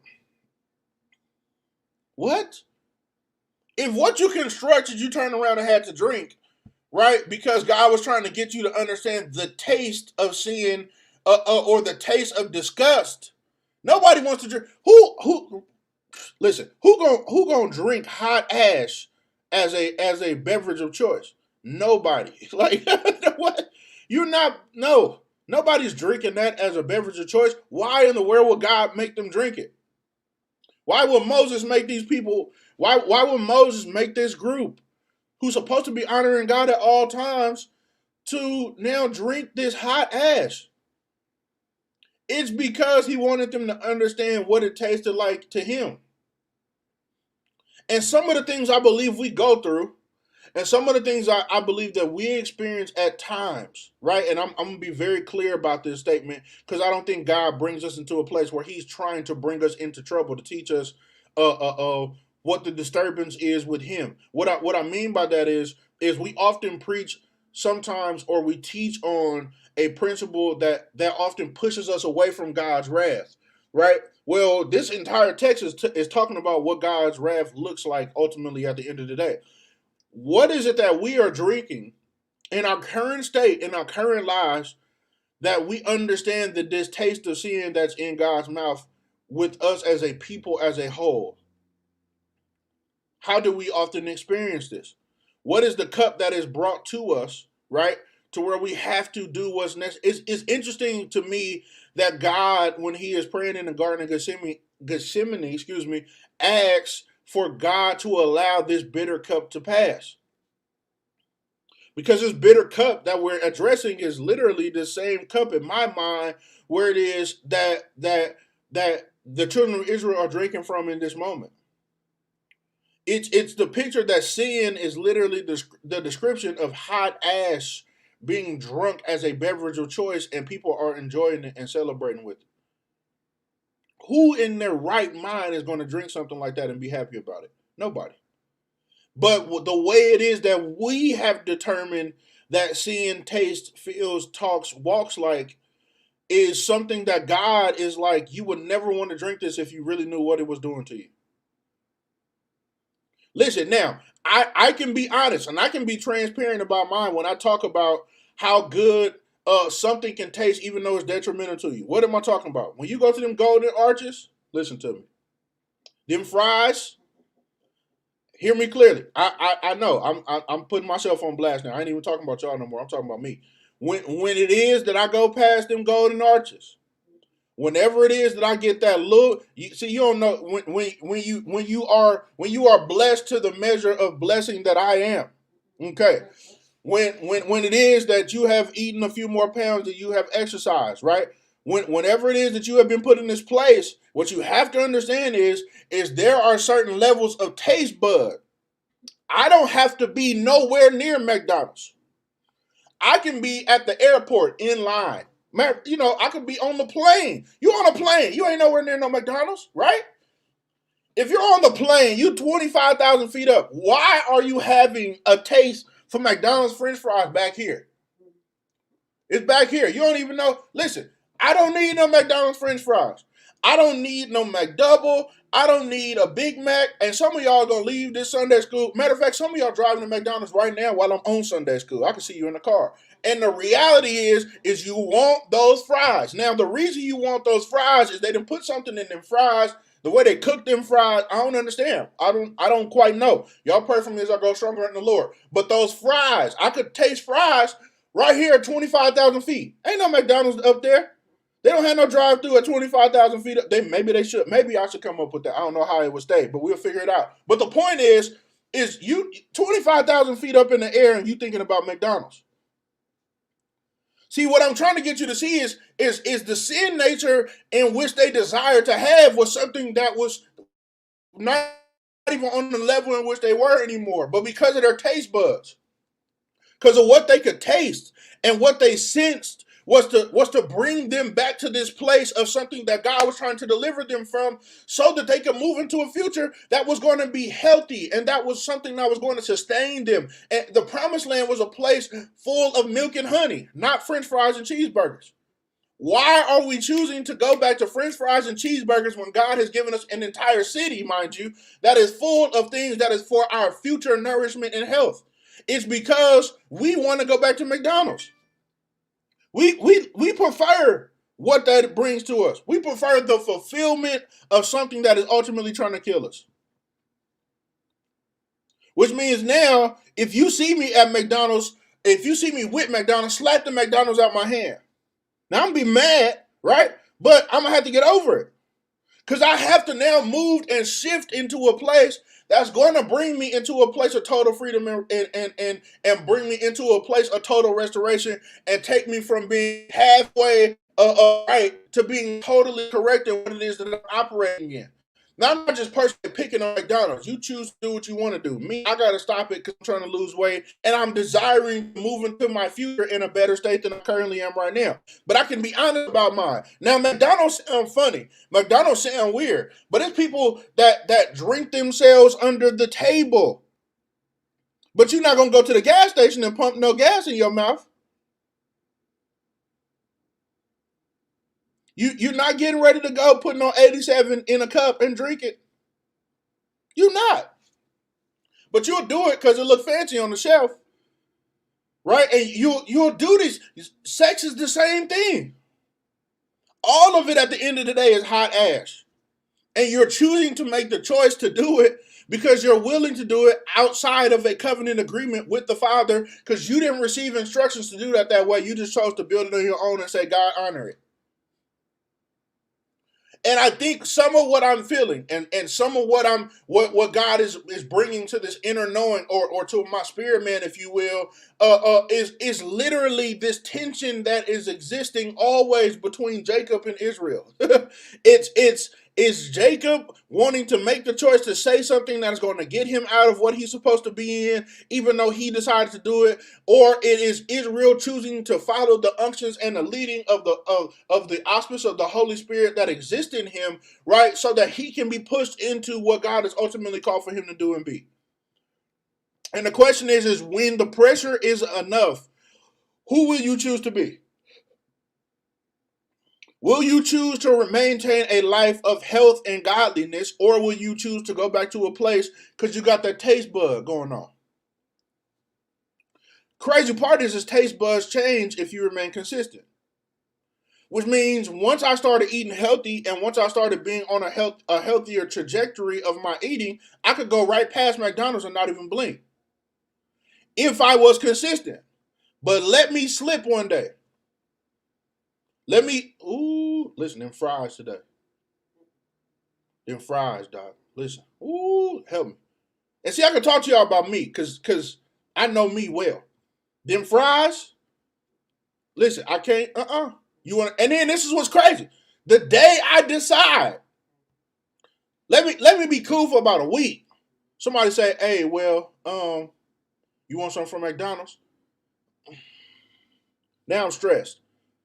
What? If what you constructed, you turn around and had to drink, right? Because God was trying to get you to understand the taste of sin, or the taste of disgust. Nobody wants to drink. Listen, who gonna drink hot ash as a beverage of choice? Nobody. Like, what? You're not. No, nobody's drinking that as a beverage of choice. Why in the world would God make them drink it? Why would Moses make these people? Why would Moses make this group, who's supposed to be honoring God at all times, to now drink this hot ash? It's because he wanted them to understand what it tasted like to him. And some of the things I believe we go through, and some of the things I believe that we experience at times, right? And I'm going to be very clear about this statement, because I don't think God brings us into a place where he's trying to bring us into trouble to teach us what the disturbance is with him. What I mean by that is we often preach sometimes, or we teach on a principle that often pushes us away from God's wrath, right? Well, this entire text is talking about what God's wrath looks like ultimately at the end of the day. What is it that we are drinking in our current state, in our current lives, that we understand the distaste of sin that's in God's mouth with us as a people, as a whole? How do we often experience this? What is the cup that is brought to us, right, to where we have to do what's necessary. It's interesting to me that God, when he is praying in the Garden of Gethsemane, asks for God to allow this bitter cup to pass. Because this bitter cup that we're addressing is literally the same cup in my mind where it is that the children of Israel are drinking from in this moment. It's the picture that sin is literally the description of hot ash being drunk as a beverage of choice, and people are enjoying it and celebrating with it. Who in their right mind is going to drink something like that and be happy about it? Nobody. But the way it is that we have determined that sin tastes, feels, talks, walks like is something that God is like, you would never want to drink this if you really knew what it was doing to you. Listen, now, I can be honest and I can be transparent about mine when I talk about how good something can taste even though it's detrimental to you. What am I talking about? When you go to them Golden Arches, listen to me. Them fries, hear me clearly. I know I'm putting myself on blast now. I ain't even talking about y'all no more. I'm talking about me. When it is that I go past them Golden Arches, whenever it is that I get that look, you don't know when you are blessed to the measure of blessing that I am. Okay. When it is that you have eaten a few more pounds than you have exercised, right? Whenever it is that you have been put in this place, what you have to understand is there are certain levels of taste bud. I don't have to be nowhere near McDonald's. I can be at the airport in line. Man, I could be on the plane. You on a plane. You ain't nowhere near no McDonald's, right? If you're on the plane, you 25,000 feet up. Why are you having a taste for McDonald's French fries back here? It's back here. You don't even know. Listen, I don't need no McDonald's French fries. I don't need no McDouble. I don't need a Big Mac. And some of y'all gonna leave this Sunday school. Matter of fact, some of y'all driving to McDonald's right now while I'm on Sunday school. I can see you in the car. And the reality is you want those fries. Now, the reason you want those fries is they done put something in them fries. The way they cook them fries, I don't understand. I don't quite know. Y'all pray for me as I go stronger in the Lord. But those fries, I could taste fries right here at 25,000 feet. Ain't no McDonald's up there. They don't have no drive-through at 25,000 feet. Maybe they should. Maybe I should come up with that. I don't know how it would stay, but we'll figure it out. But the point is you 25,000 feet up in the air and you thinking about McDonald's. See, what I'm trying to get you to see is the sin nature in which they desire to have was something that was not even on the level in which they were anymore, but because of their taste buds, because of what they could taste and what they sensed was to bring them back to this place of something that God was trying to deliver them from so that they could move into a future that was going to be healthy and that was something that was going to sustain them. And the promised land was a place full of milk and honey, not French fries and cheeseburgers. Why are we choosing to go back to French fries and cheeseburgers when God has given us an entire city, mind you, that is full of things that is for our future nourishment and health? It's because we want to go back to McDonald's. We prefer what that brings to us. We prefer the fulfillment of something that is ultimately trying to kill us. Which means now, if you see me at McDonald's, if you see me with McDonald's, slap the McDonald's out my hand. Now I'm gonna be mad, right? But I'm gonna have to get over it. Because I have to now move and shift into a place that's going to bring me into a place of total freedom and bring me into a place of total restoration and take me from being halfway right to being totally correct in what it is that I'm operating in. Now, I'm not just personally picking on McDonald's. You choose to do what you want to do. Me, I got to stop it because I'm trying to lose weight and I'm desiring to move into my future in a better state than I currently am right now. But I can be honest about mine. Now, McDonald's sound funny. McDonald's sound weird. But it's people that drink themselves under the table. But you're not going to go to the gas station and pump no gas in your mouth. You're not getting ready to go putting on 87 in a cup and drink it. You're not. But you'll do it because it looks fancy on the shelf. Right? And you'll do this. Sex is the same thing. All of it at the end of the day is hot ash. And you're choosing to make the choice to do it because you're willing to do it outside of a covenant agreement with the Father, because you didn't receive instructions to do that way. You just chose to build it on your own and say, God, honor it. And I think some of what I'm feeling and some of what God is bringing to this inner knowing or to my spirit man, if you will, is literally this tension that is existing always between Jacob and Israel. It's Jacob wanting to make the choice to say something that is going to get him out of what he's supposed to be in, even though he decided to do it, or it is Israel choosing to follow the unctions and the leading of the auspice of the Holy Spirit that exists in him, right? So that he can be pushed into what God has ultimately called for him to do and be. And the question is when the pressure is enough, who will you choose to be? Will you choose to maintain a life of health and godliness, or will you choose to go back to a place because you got that taste bud going on? Crazy part is taste buds change if you remain consistent. Which means once I started eating healthy and once I started being on a healthier trajectory of my eating, I could go right past McDonald's and not even blink. If I was consistent. But let me slip one day. Listen, them fries today. Them fries, dog. Listen. Help me. And see, I can talk to y'all about me, because I know me well. Them fries, listen, I can't, You want, and then this is what's crazy. The day I decide, let me be cool for about a week. Somebody say, hey, well, you want something from McDonald's? Now I'm stressed.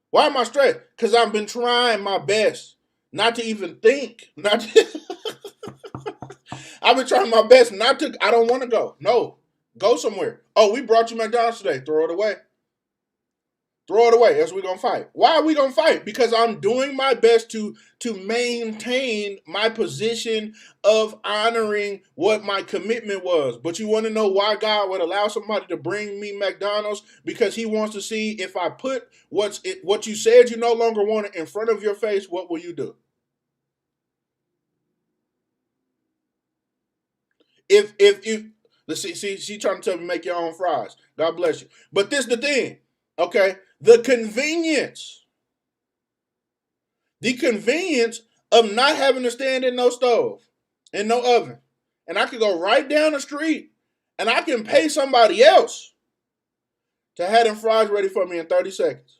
Why am I stressed? Because I've been trying my best not to even think. I've been trying my best not to. I don't want to go. No, go somewhere. Oh, we brought you McDonald's today. Throw it away. Throw it away. Else we're going to fight. Why are we going to fight? Because I'm doing my best to maintain my position of honoring what my commitment was. But you want to know why God would allow somebody to bring me McDonald's? Because he wants to see if I put what you said you no longer wanted in front of your face, what will you do? If let's see, she trying to tell me make your own fries. God bless you. But this the thing, okay? The convenience of not having to stand in no stove and no oven, and I can go right down the street and I can pay somebody else to have them fries ready for me in 30 seconds.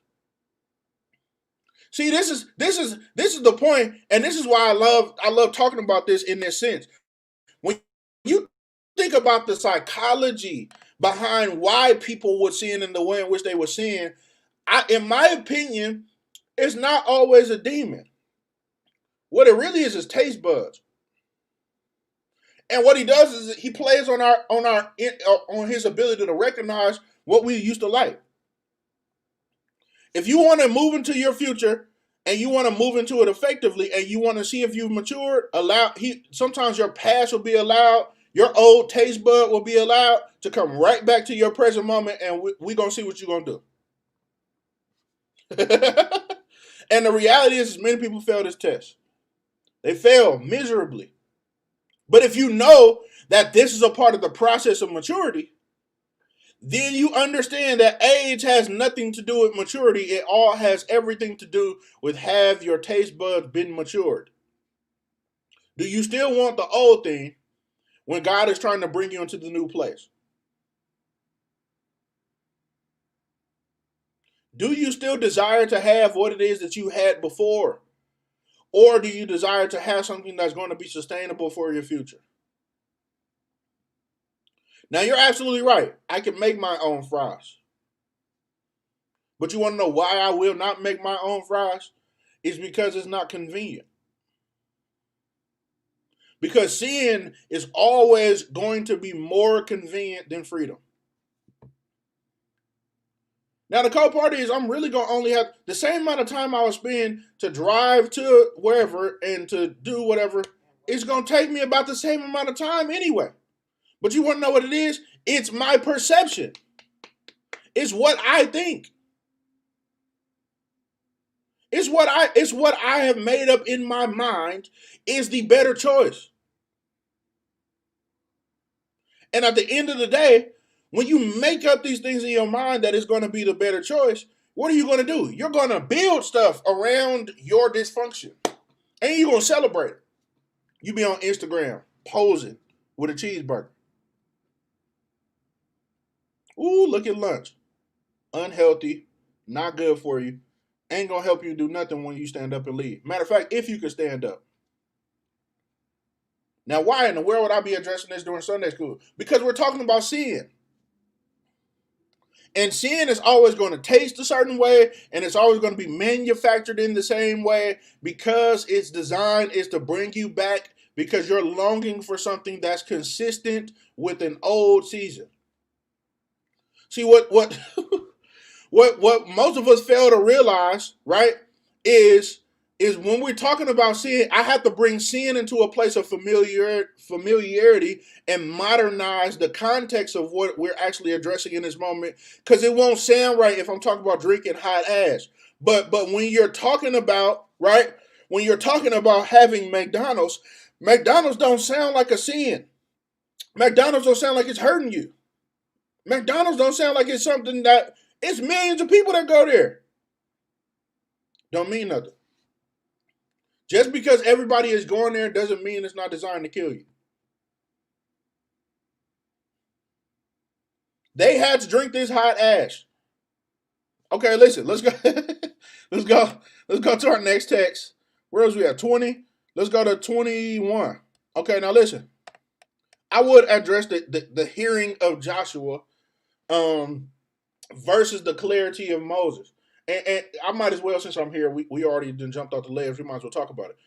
See, this is the point, and this is why I love talking about this in this sense. When you think about the psychology behind why people were sin in the way in which they were sin, in my opinion, it's not always a demon. What it really is taste buds. And what he does is he plays on his ability to recognize what we used to like. If you want to move into your future and you want to move into it effectively and you want to see if you've matured, sometimes your past will be allowed, your old taste bud will be allowed to come right back to your present moment, and we're going to see what you're going to do. And the reality is many people fail this test. They fail miserably. But if you know that this is a part of the process of maturity, then you understand that age has nothing to do with maturity. It all has everything to do with have your taste buds been matured. Do you still want the old thing when God is trying to bring you into the new place? Do you still desire to have what it is that you had before? Or do you desire to have something that's going to be sustainable for your future? Now, you're absolutely right. I can make my own fries. But you want to know why I will not make my own fries? It's because it's not convenient. Because sin is always going to be more convenient than freedom. Now, the cold part is I'm really going to only have the same amount of time I was spending to drive to wherever and to do whatever. It's going to take me about the same amount of time anyway. But you want to know what it is? It's my perception. It's what I think. It's what I have made up in my mind is the better choice. And at the end of the day, when you make up these things in your mind that is going to be the better choice, what are you going to do? You're going to build stuff around your dysfunction. And you're going to celebrate it. You be on Instagram posing with a cheeseburger. Ooh, look at lunch. Unhealthy, not good for you. Ain't going to help you do nothing when you stand up and leave. Matter of fact, if you could stand up. Now, why in the world would I be addressing this during Sunday school? Because we're talking about sin. And sin is always going to taste a certain way, and it's always going to be manufactured in the same way because its design is to bring you back because you're longing for something that's consistent with an old season. See, what what most of us fail to realize, right, is when we're talking about sin, I have to bring sin into a place of familiarity and modernize the context of what we're actually addressing in this moment, because it won't sound right if I'm talking about drinking hot ass. But when you're talking about, right, when you're talking about having McDonald's don't sound like a sin. McDonald's don't sound like it's hurting you. McDonald's don't sound like it's something that, it's millions of people that go there. Don't mean nothing. Just because everybody is going there doesn't mean it's not designed to kill you. They had to drink this hot ash. Okay, listen, let's go. Let's go to our next text. Where else we at? 20. Let's go to 21. Okay, now listen. I would address the hearing of Joshua versus the clarity of Moses. And I might as well, since I'm here, we already done jumped off the ledge, we might as well talk about it.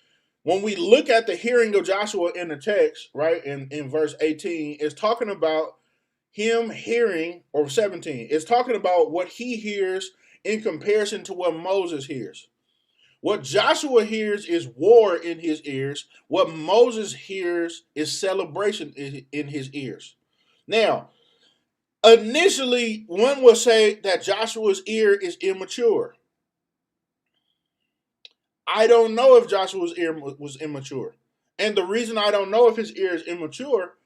When we look at the hearing of Joshua in the text, right, in verse 18, it's talking about him hearing, or 17, it's talking about what he hears in comparison to what Moses hears. What Joshua hears is war in his ears. What Moses hears is celebration in his ears. Now, initially, one will say that Joshua's ear is immature. I don't know if Joshua's ear was immature. And the reason I don't know if his ear is immature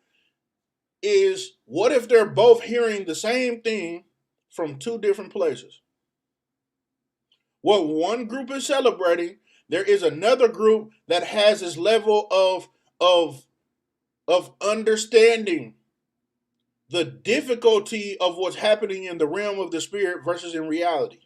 is, what if they're both hearing the same thing from two different places? What one group is celebrating, there is another group that has this level of understanding the difficulty of what's happening in the realm of the spirit versus in reality.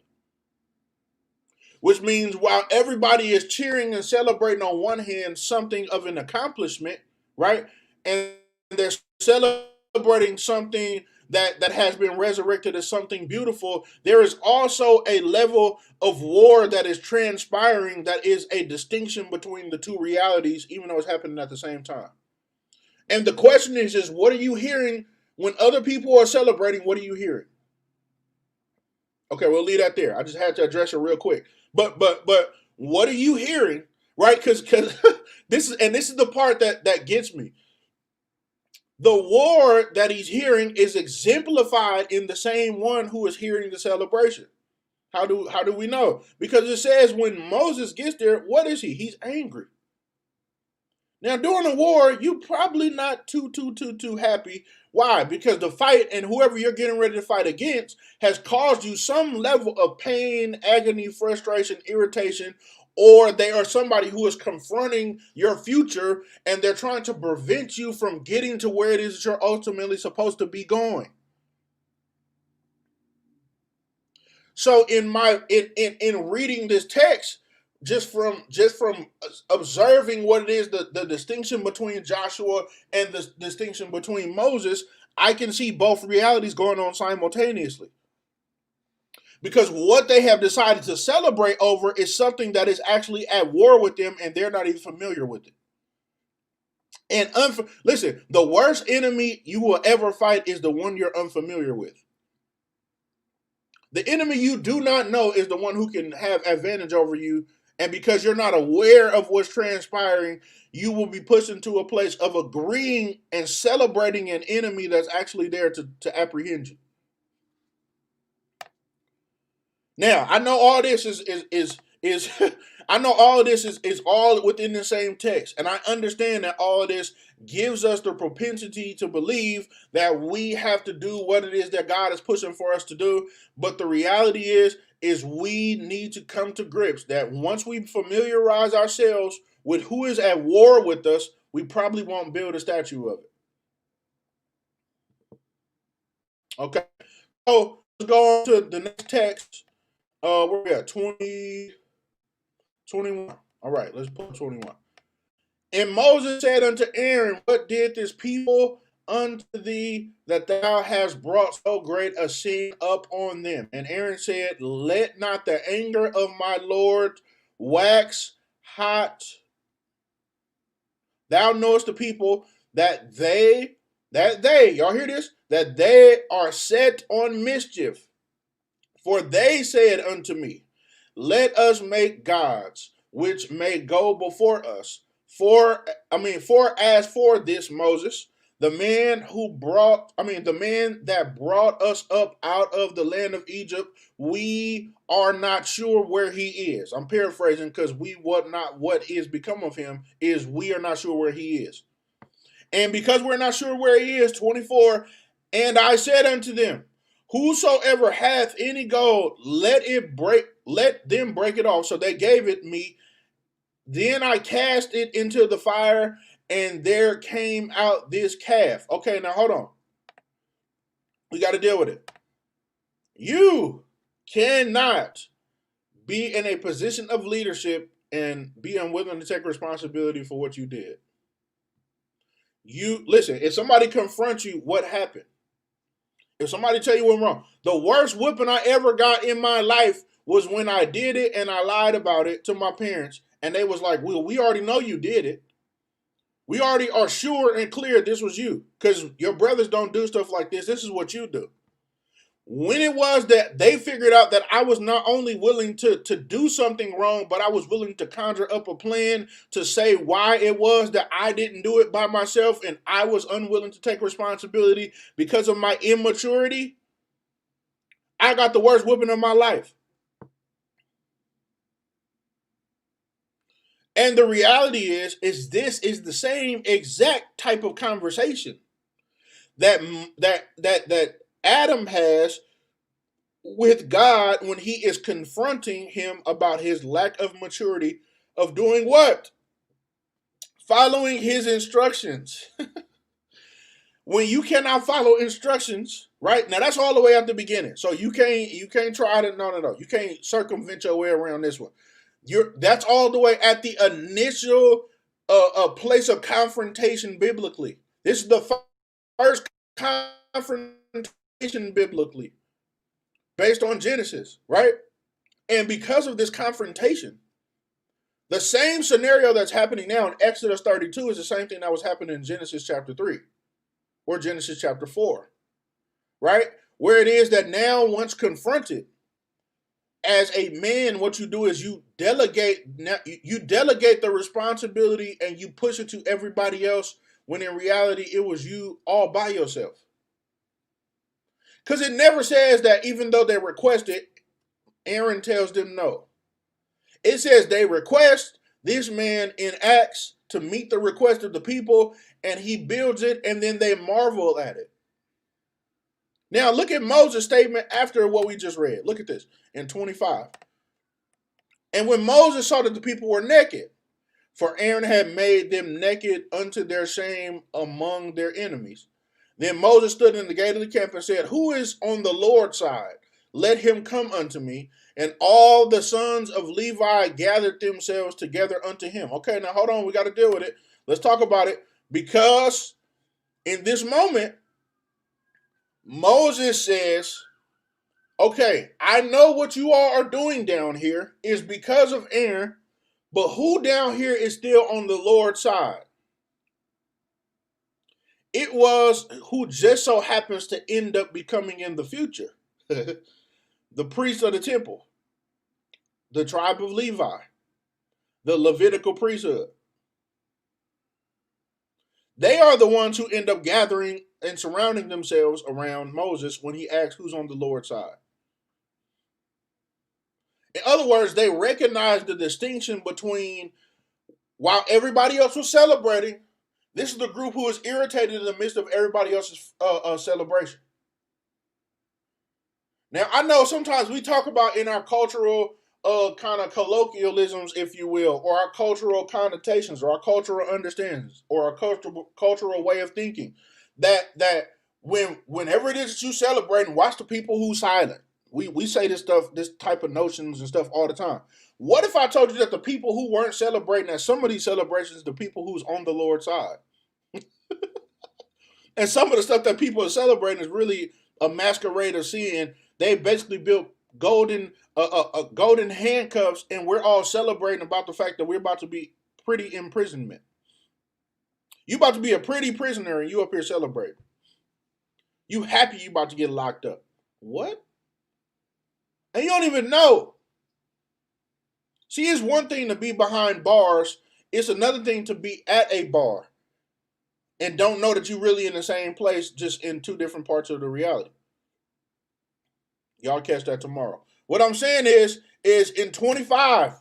Which means while everybody is cheering and celebrating on one hand something of an accomplishment, right? And they're celebrating something that has been resurrected as something beautiful, there is also a level of war that is transpiring that is a distinction between the two realities, even though it's happening at the same time. And the question is just, what are you hearing when other people are celebrating? What are you hearing? Okay, we'll leave that there. I just had to address it real quick. But what are you hearing, right? Because this is the part that gets me. The war that he's hearing is exemplified in the same one who is hearing the celebration. How do we know? Because it says when Moses gets there, what is he? He's angry. Now, during the war, you're probably not too happy. Why? Because the fight and whoever you're getting ready to fight against has caused you some level of pain, agony, frustration, irritation, or they are somebody who is confronting your future and they're trying to prevent you from getting to where it is that you're ultimately supposed to be going. So in reading this text, just from observing what it is, the distinction between Joshua and the distinction between Moses, I can see both realities going on simultaneously. Because what they have decided to celebrate over is something that is actually at war with them, and they're not even familiar with it. And listen, the worst enemy you will ever fight is the one you're unfamiliar with. The enemy you do not know is the one who can have advantage over you. And because you're not aware of what's transpiring, you will be pushed into a place of agreeing and celebrating an enemy that's actually there to apprehend you. Now, I know all this is I know all of this is all within the same text, and I understand that all of this gives us the propensity to believe that we have to do what it is that God is pushing for us to do. But the reality is we need to come to grips that once we familiarize ourselves with who is at war with us, we probably won't build a statue of it. Okay, so let's go on to the next text. Where we at? 21. All right, let's put 21. And Moses said unto Aaron, what did this people unto thee that thou hast brought so great a sin up on them? And Aaron said, let not the anger of my Lord wax hot. Thou knowest the people that they, y'all hear this? That they are set on mischief. For they said unto me, let us make gods which may go before us. For as for this Moses, the man that brought us up out of the land of Egypt, we are not sure where he is. I'm paraphrasing because what is become of him is we are not sure where he is. And because we're not sure where he is, 24, and I said unto them, whosoever hath any gold, let them break it off. So they gave it me. Then I cast it into the fire, and there came out this calf. Okay, now hold on. We got to deal with it. You cannot be in a position of leadership and be unwilling to take responsibility for what you did. You listen, if somebody confronts you, what happened? If somebody tell you what's wrong, the worst whipping I ever got in my life was when I did it and I lied about it to my parents. And they was like, well, we already know you did it. We already are sure and clear this was you. Because your brothers don't do stuff like this. This is what you do. When it was that they figured out that I was not only willing to do something wrong, but I was willing to conjure up a plan to say why it was that I didn't do it by myself and I was unwilling to take responsibility because of my immaturity, I got the worst whipping of my life. And the reality is this is the same exact type of conversation that Adam has with God when he is confronting him about his lack of maturity of doing what? Following his instructions. When you cannot follow instructions, right? Now that's all the way at the beginning. So you can't try to no. You can't circumvent your way around this one. That's all the way at the initial place of confrontation biblically. This is the first confrontation biblically based on Genesis, right? And because of this confrontation, the same scenario that's happening now in Exodus 32 is the same thing that was happening in Genesis chapter 3 or Genesis chapter 4, right? Where it is that now once confronted, as a man, what you do is you delegate the responsibility and you push it to everybody else when in reality it was you all by yourself. Because it never says that even though they requested, Aaron tells them no. It says they request, this man enacts to meet the request of the people, and he builds it, and then they marvel at it. Now look at Moses' statement after what we just read. Look at this in 25. And when Moses saw that the people were naked, for Aaron had made them naked unto their shame among their enemies. Then Moses stood in the gate of the camp and said, who is on the Lord's side? Let him come unto me. And all the sons of Levi gathered themselves together unto him. Okay, now hold on. We got to deal with it. Let's talk about it. Because in this moment, Moses says, okay, I know what you all are doing down here is because of Aaron, but who down here is still on the Lord's side? It was who just so happens to end up becoming in the future the priest of the temple, the tribe of Levi, the Levitical priesthood. They are the ones who end up gathering and surrounding themselves around Moses when he asks who's on the Lord's side. In other words, they recognized the distinction between, while everybody else was celebrating, this is the group who is irritated in the midst of everybody else's celebration. Now, I know sometimes we talk about in our cultural kind of colloquialisms, if you will, or our cultural connotations, or our cultural understandings, or our cultural way of thinking, that whenever it is that you celebrating, watch the people who silent. We say this stuff, this type of notions and stuff all the time. What if I told you that the people who weren't celebrating at some of these celebrations, the people who's on the Lord's side, and some of the stuff that people are celebrating is really a masquerade of sin. They basically built golden handcuffs, and we're all celebrating about the fact that we're about to be pretty imprisonment. You about to be a pretty prisoner, and you up here celebrating. You happy you about to get locked up. What? And you don't even know. See, it's one thing to be behind bars. It's another thing to be at a bar and don't know that you're really in the same place, just in two different parts of the reality. Y'all catch that tomorrow. What I'm saying is in 25,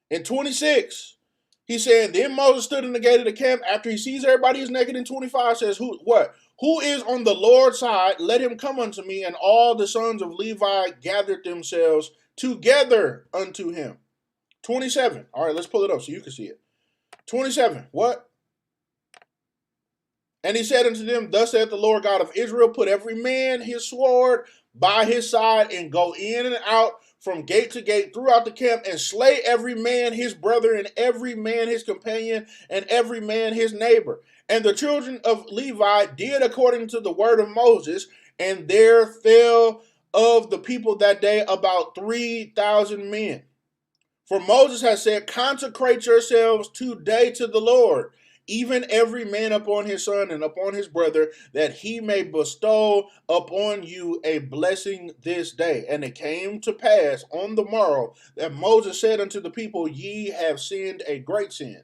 in 26, he said, then Moses stood in the gate of the camp after he sees everybody is naked. In 25 says, who is on the Lord's side? Let him come unto me. And all the sons of Levi gathered themselves together unto him. 27. All right, let's pull it up so you can see it. 27. What? And he said unto them, thus saith the Lord God of Israel, put every man his sword by his side, and go in and out from gate to gate throughout the camp, and slay every man his brother, and every man his companion, and every man his neighbor. And the children of Levi did according to the word of Moses, and there fell of the people that day about 3,000 men. For Moses has said, consecrate yourselves today to the Lord, even every man upon his son and upon his brother, that he may bestow upon you a blessing this day. And it came to pass on the morrow that Moses said unto the people, ye have sinned a great sin.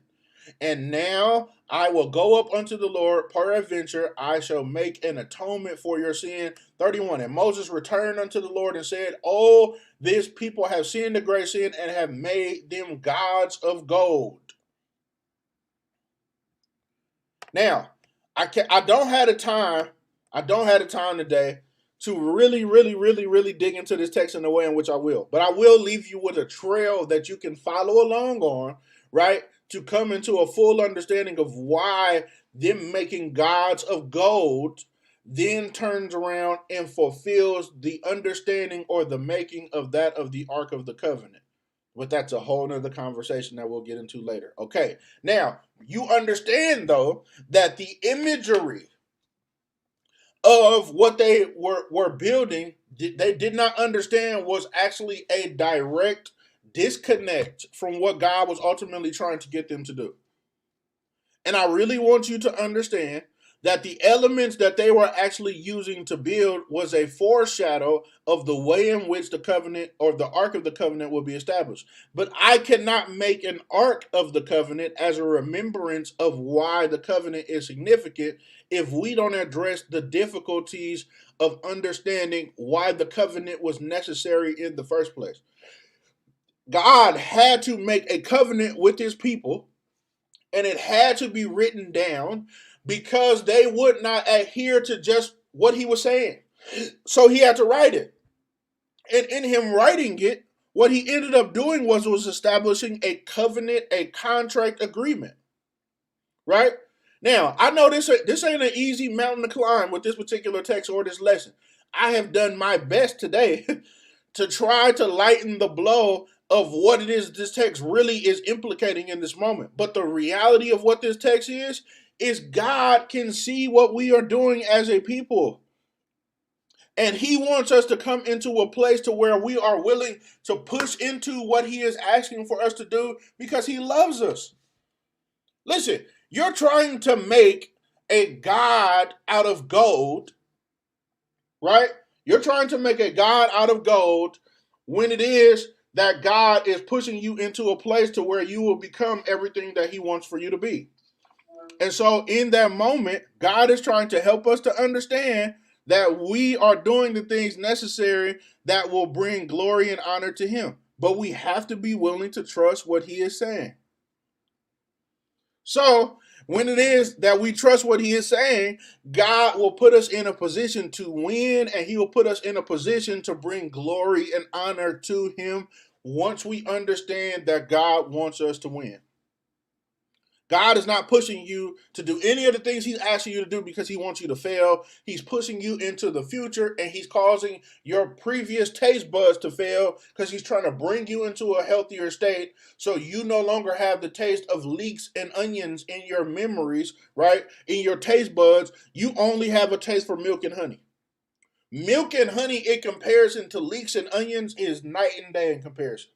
And now I will go up unto the Lord, peradventure I shall make an atonement for your sin. 31. And Moses returned unto the Lord and said, oh, this people have sinned a great sin, and have made them gods of gold. Now, I don't have the time today to really dig into this text in the way in which I will. But I will leave you with a trail that you can follow along on, right? To come into a full understanding of why them making gods of gold then turns around and fulfills the understanding or the making of that of the Ark of the Covenant. But that's a whole nother conversation that we'll get into later. Okay, now you understand though that the imagery of what they were building, they did not understand was actually a direct disconnect from what God was ultimately trying to get them to do. And I really want you to understand that the elements that they were actually using to build was a foreshadow of the way in which the covenant or the Ark of the Covenant will be established. But I cannot make an Ark of the Covenant as a remembrance of why the covenant is significant if we don't address the difficulties of understanding why the covenant was necessary in the first place. God had to make a covenant with his people, and it had to be written down because they would not adhere to just what he was saying. So he had to write it. And in him writing it, what he ended up doing was establishing a covenant, a contract agreement. Right? Now, I know this ain't an easy mountain to climb with this particular text or this lesson. I have done my best today to try to lighten the blow of what it is this text really is implicating in this moment. But the reality of what this text is God can see what we are doing as a people. And he wants us to come into a place to where we are willing to push into what he is asking for us to do because he loves us. Listen, you're trying to make a god out of gold, right? You're trying to make a god out of gold when it is that God is pushing you into a place to where you will become everything that he wants for you to be. And so in that moment, God is trying to help us to understand that we are doing the things necessary that will bring glory and honor to him. but we have to be willing to trust what he is saying. So when it is that we trust what he is saying, God will put us in a position to win, and he will put us in a position to bring glory and honor to him once we understand that God wants us to win. God is not pushing you to do any of the things he's asking you to do because he wants you to fail. He's pushing you into the future, and he's causing your previous taste buds to fail because he's trying to bring you into a healthier state so you no longer have the taste of leeks and onions in your memories, right? In your taste buds, you only have a taste for milk and honey. Milk and honey in comparison to leeks and onions is night and day in comparison.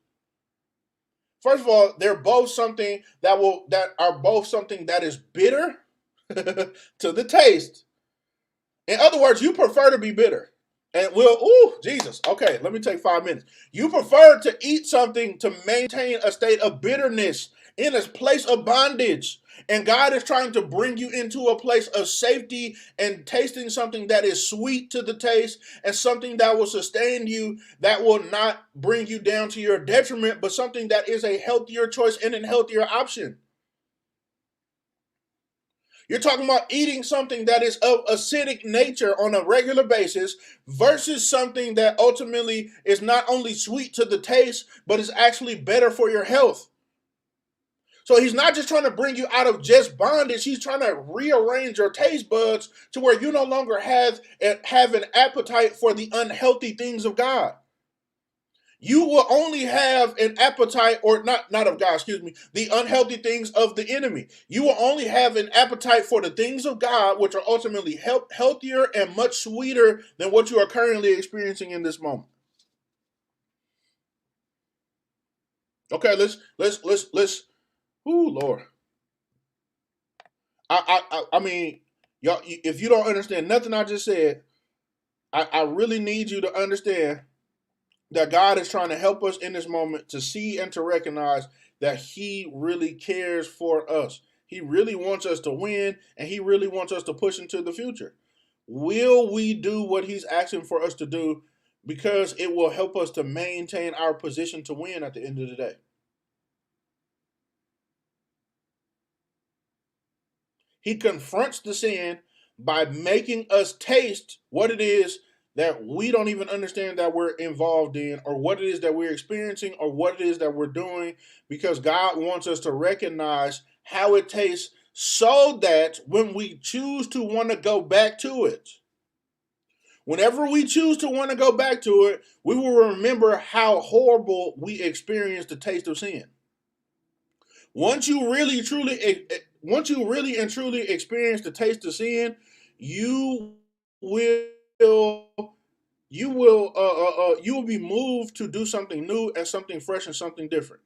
First of all, they're both something that are both something that is bitter to the taste. In other words, you prefer to be bitter. And Jesus. Okay, let me take 5 minutes. You prefer to eat something to maintain a state of bitterness in a place of bondage. And God is trying to bring you into a place of safety and tasting something that is sweet to the taste and something that will sustain you, that will not bring you down to your detriment, but something that is a healthier choice and a healthier option. You're talking about eating something that is of acidic nature on a regular basis versus something that ultimately is not only sweet to the taste, but is actually better for your health. So he's not just trying to bring you out of just bondage. He's trying to rearrange your taste buds to where you no longer have an appetite for the unhealthy things of God. You will only have an appetite, or not of God, excuse me, the unhealthy things of the enemy. You will only have an appetite for the things of God, which are ultimately healthier and much sweeter than what you are currently experiencing in this moment. Okay, let's. Ooh, Lord. I mean, y'all, if you don't understand nothing I just said, I really need you to understand that God is trying to help us in this moment to see and to recognize that he really cares for us. He really wants us to win, and he really wants us to push into the future. Will we do what he's asking for us to do? Because it will help us to maintain our position to win at the end of the day. He confronts the sin by making us taste what it is that we don't even understand that we're involved in, or what it is that we're experiencing, or what it is that we're doing, because God wants us to recognize how it tastes so that when we choose to want to go back to it, whenever we choose to want to go back to it, we will remember how horrible we experienced the taste of sin. Once you really and truly experience the taste of sin, you will you will be moved to do something new and something fresh and something different.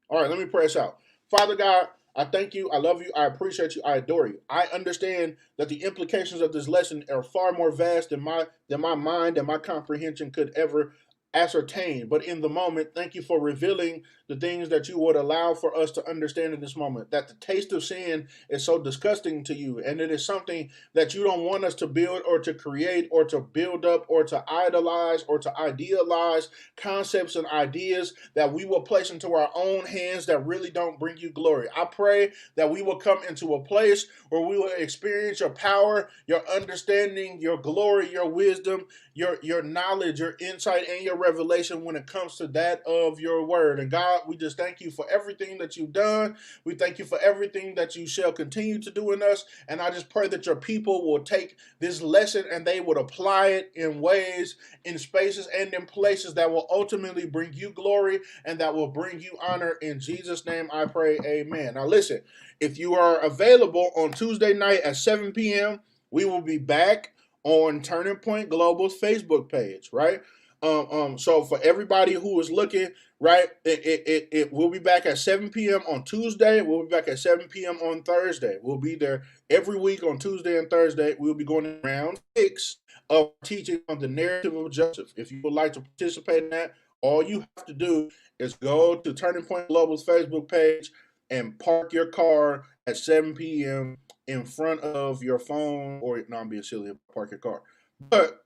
All right, let me pray us out. Father God, I thank you, I love you, I appreciate you, I adore you. I understand that the implications of this lesson are far more vast than my mind and my comprehension could ever ascertain. But in the moment, thank you for revealing the things that you would allow for us to understand in this moment. That the taste of sin is so disgusting to you, and it is something that you don't want us to build or to create or to build up or to idolize or to idealize concepts and ideas that we will place into our own hands that really don't bring you glory. I pray that we will come into a place where we will experience your power, your understanding, your glory, your wisdom, your knowledge, your insight, and your revelation when it comes to that of your word. And God, we just thank you for everything that you've done. We thank you for everything that you shall continue to do in us. And I just pray that your people will take this lesson and they would apply it in ways, in spaces, and in places that will ultimately bring you glory and that will bring you honor. In Jesus' name I pray, amen. Now listen, if you are available on Tuesday night at 7 p.m., we will be back on Turning Point Global's Facebook page, right? So for everybody who is looking, right, it will be back at 7 p.m. on Tuesday. We'll be back at 7 p.m. on Thursday. We'll be there every week on Tuesday and Thursday. We'll be going to round 6 of teaching on the narrative of Joseph. If you would like to participate in that, all you have to do is go to Turning Point Global's Facebook page and park your car at 7 p.m. in front of your phone, or no, I'm being silly, park your car. But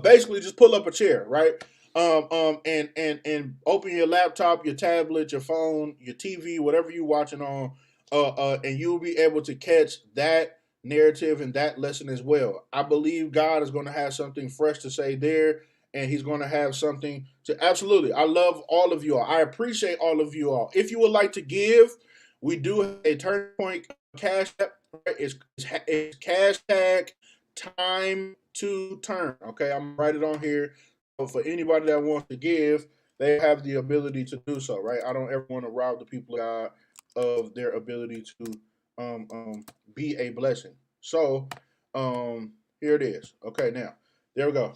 basically just pull up a chair, right? And open your laptop, your tablet, your phone, your TV, whatever you're watching on, and you'll be able to catch that narrative and that lesson as well. I believe God is going to have something fresh to say there, and He's going to have something to absolutely. I love all of you all. I appreciate all of you all. If you would like to give, we do have a Turning Point cash app. Right? It's hashtag time to turn. Okay, I'm gonna write it on here. So for anybody that wants to give, they have the ability to do so. Right? I don't ever want to rob the people of God of their ability to be a blessing. So here it is. Okay, now there we go.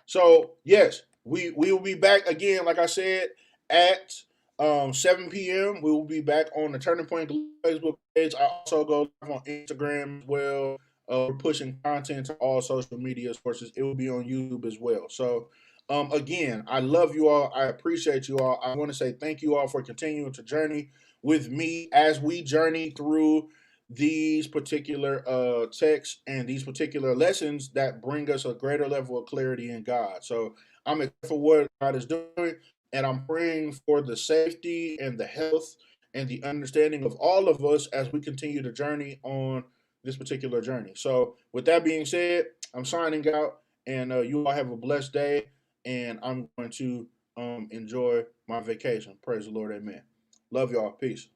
So yes, we will be back again. Like I said, at 7 p.m. We will be back on the Turning Point Facebook page. I also go live on Instagram as well. We're pushing content to all social media sources. It will be on YouTube as well. So again, I love you all. I appreciate you all. I want to say thank you all for continuing to journey with me as we journey through these particular texts and these particular lessons that bring us a greater level of clarity in God. So I'm excited for what God is doing, and I'm praying for the safety and the health and the understanding of all of us as we continue to journey on this particular journey. So with that being said, I'm signing out, and you all have a blessed day, and I'm going to enjoy my vacation. Praise the Lord. Amen. Love y'all. Peace.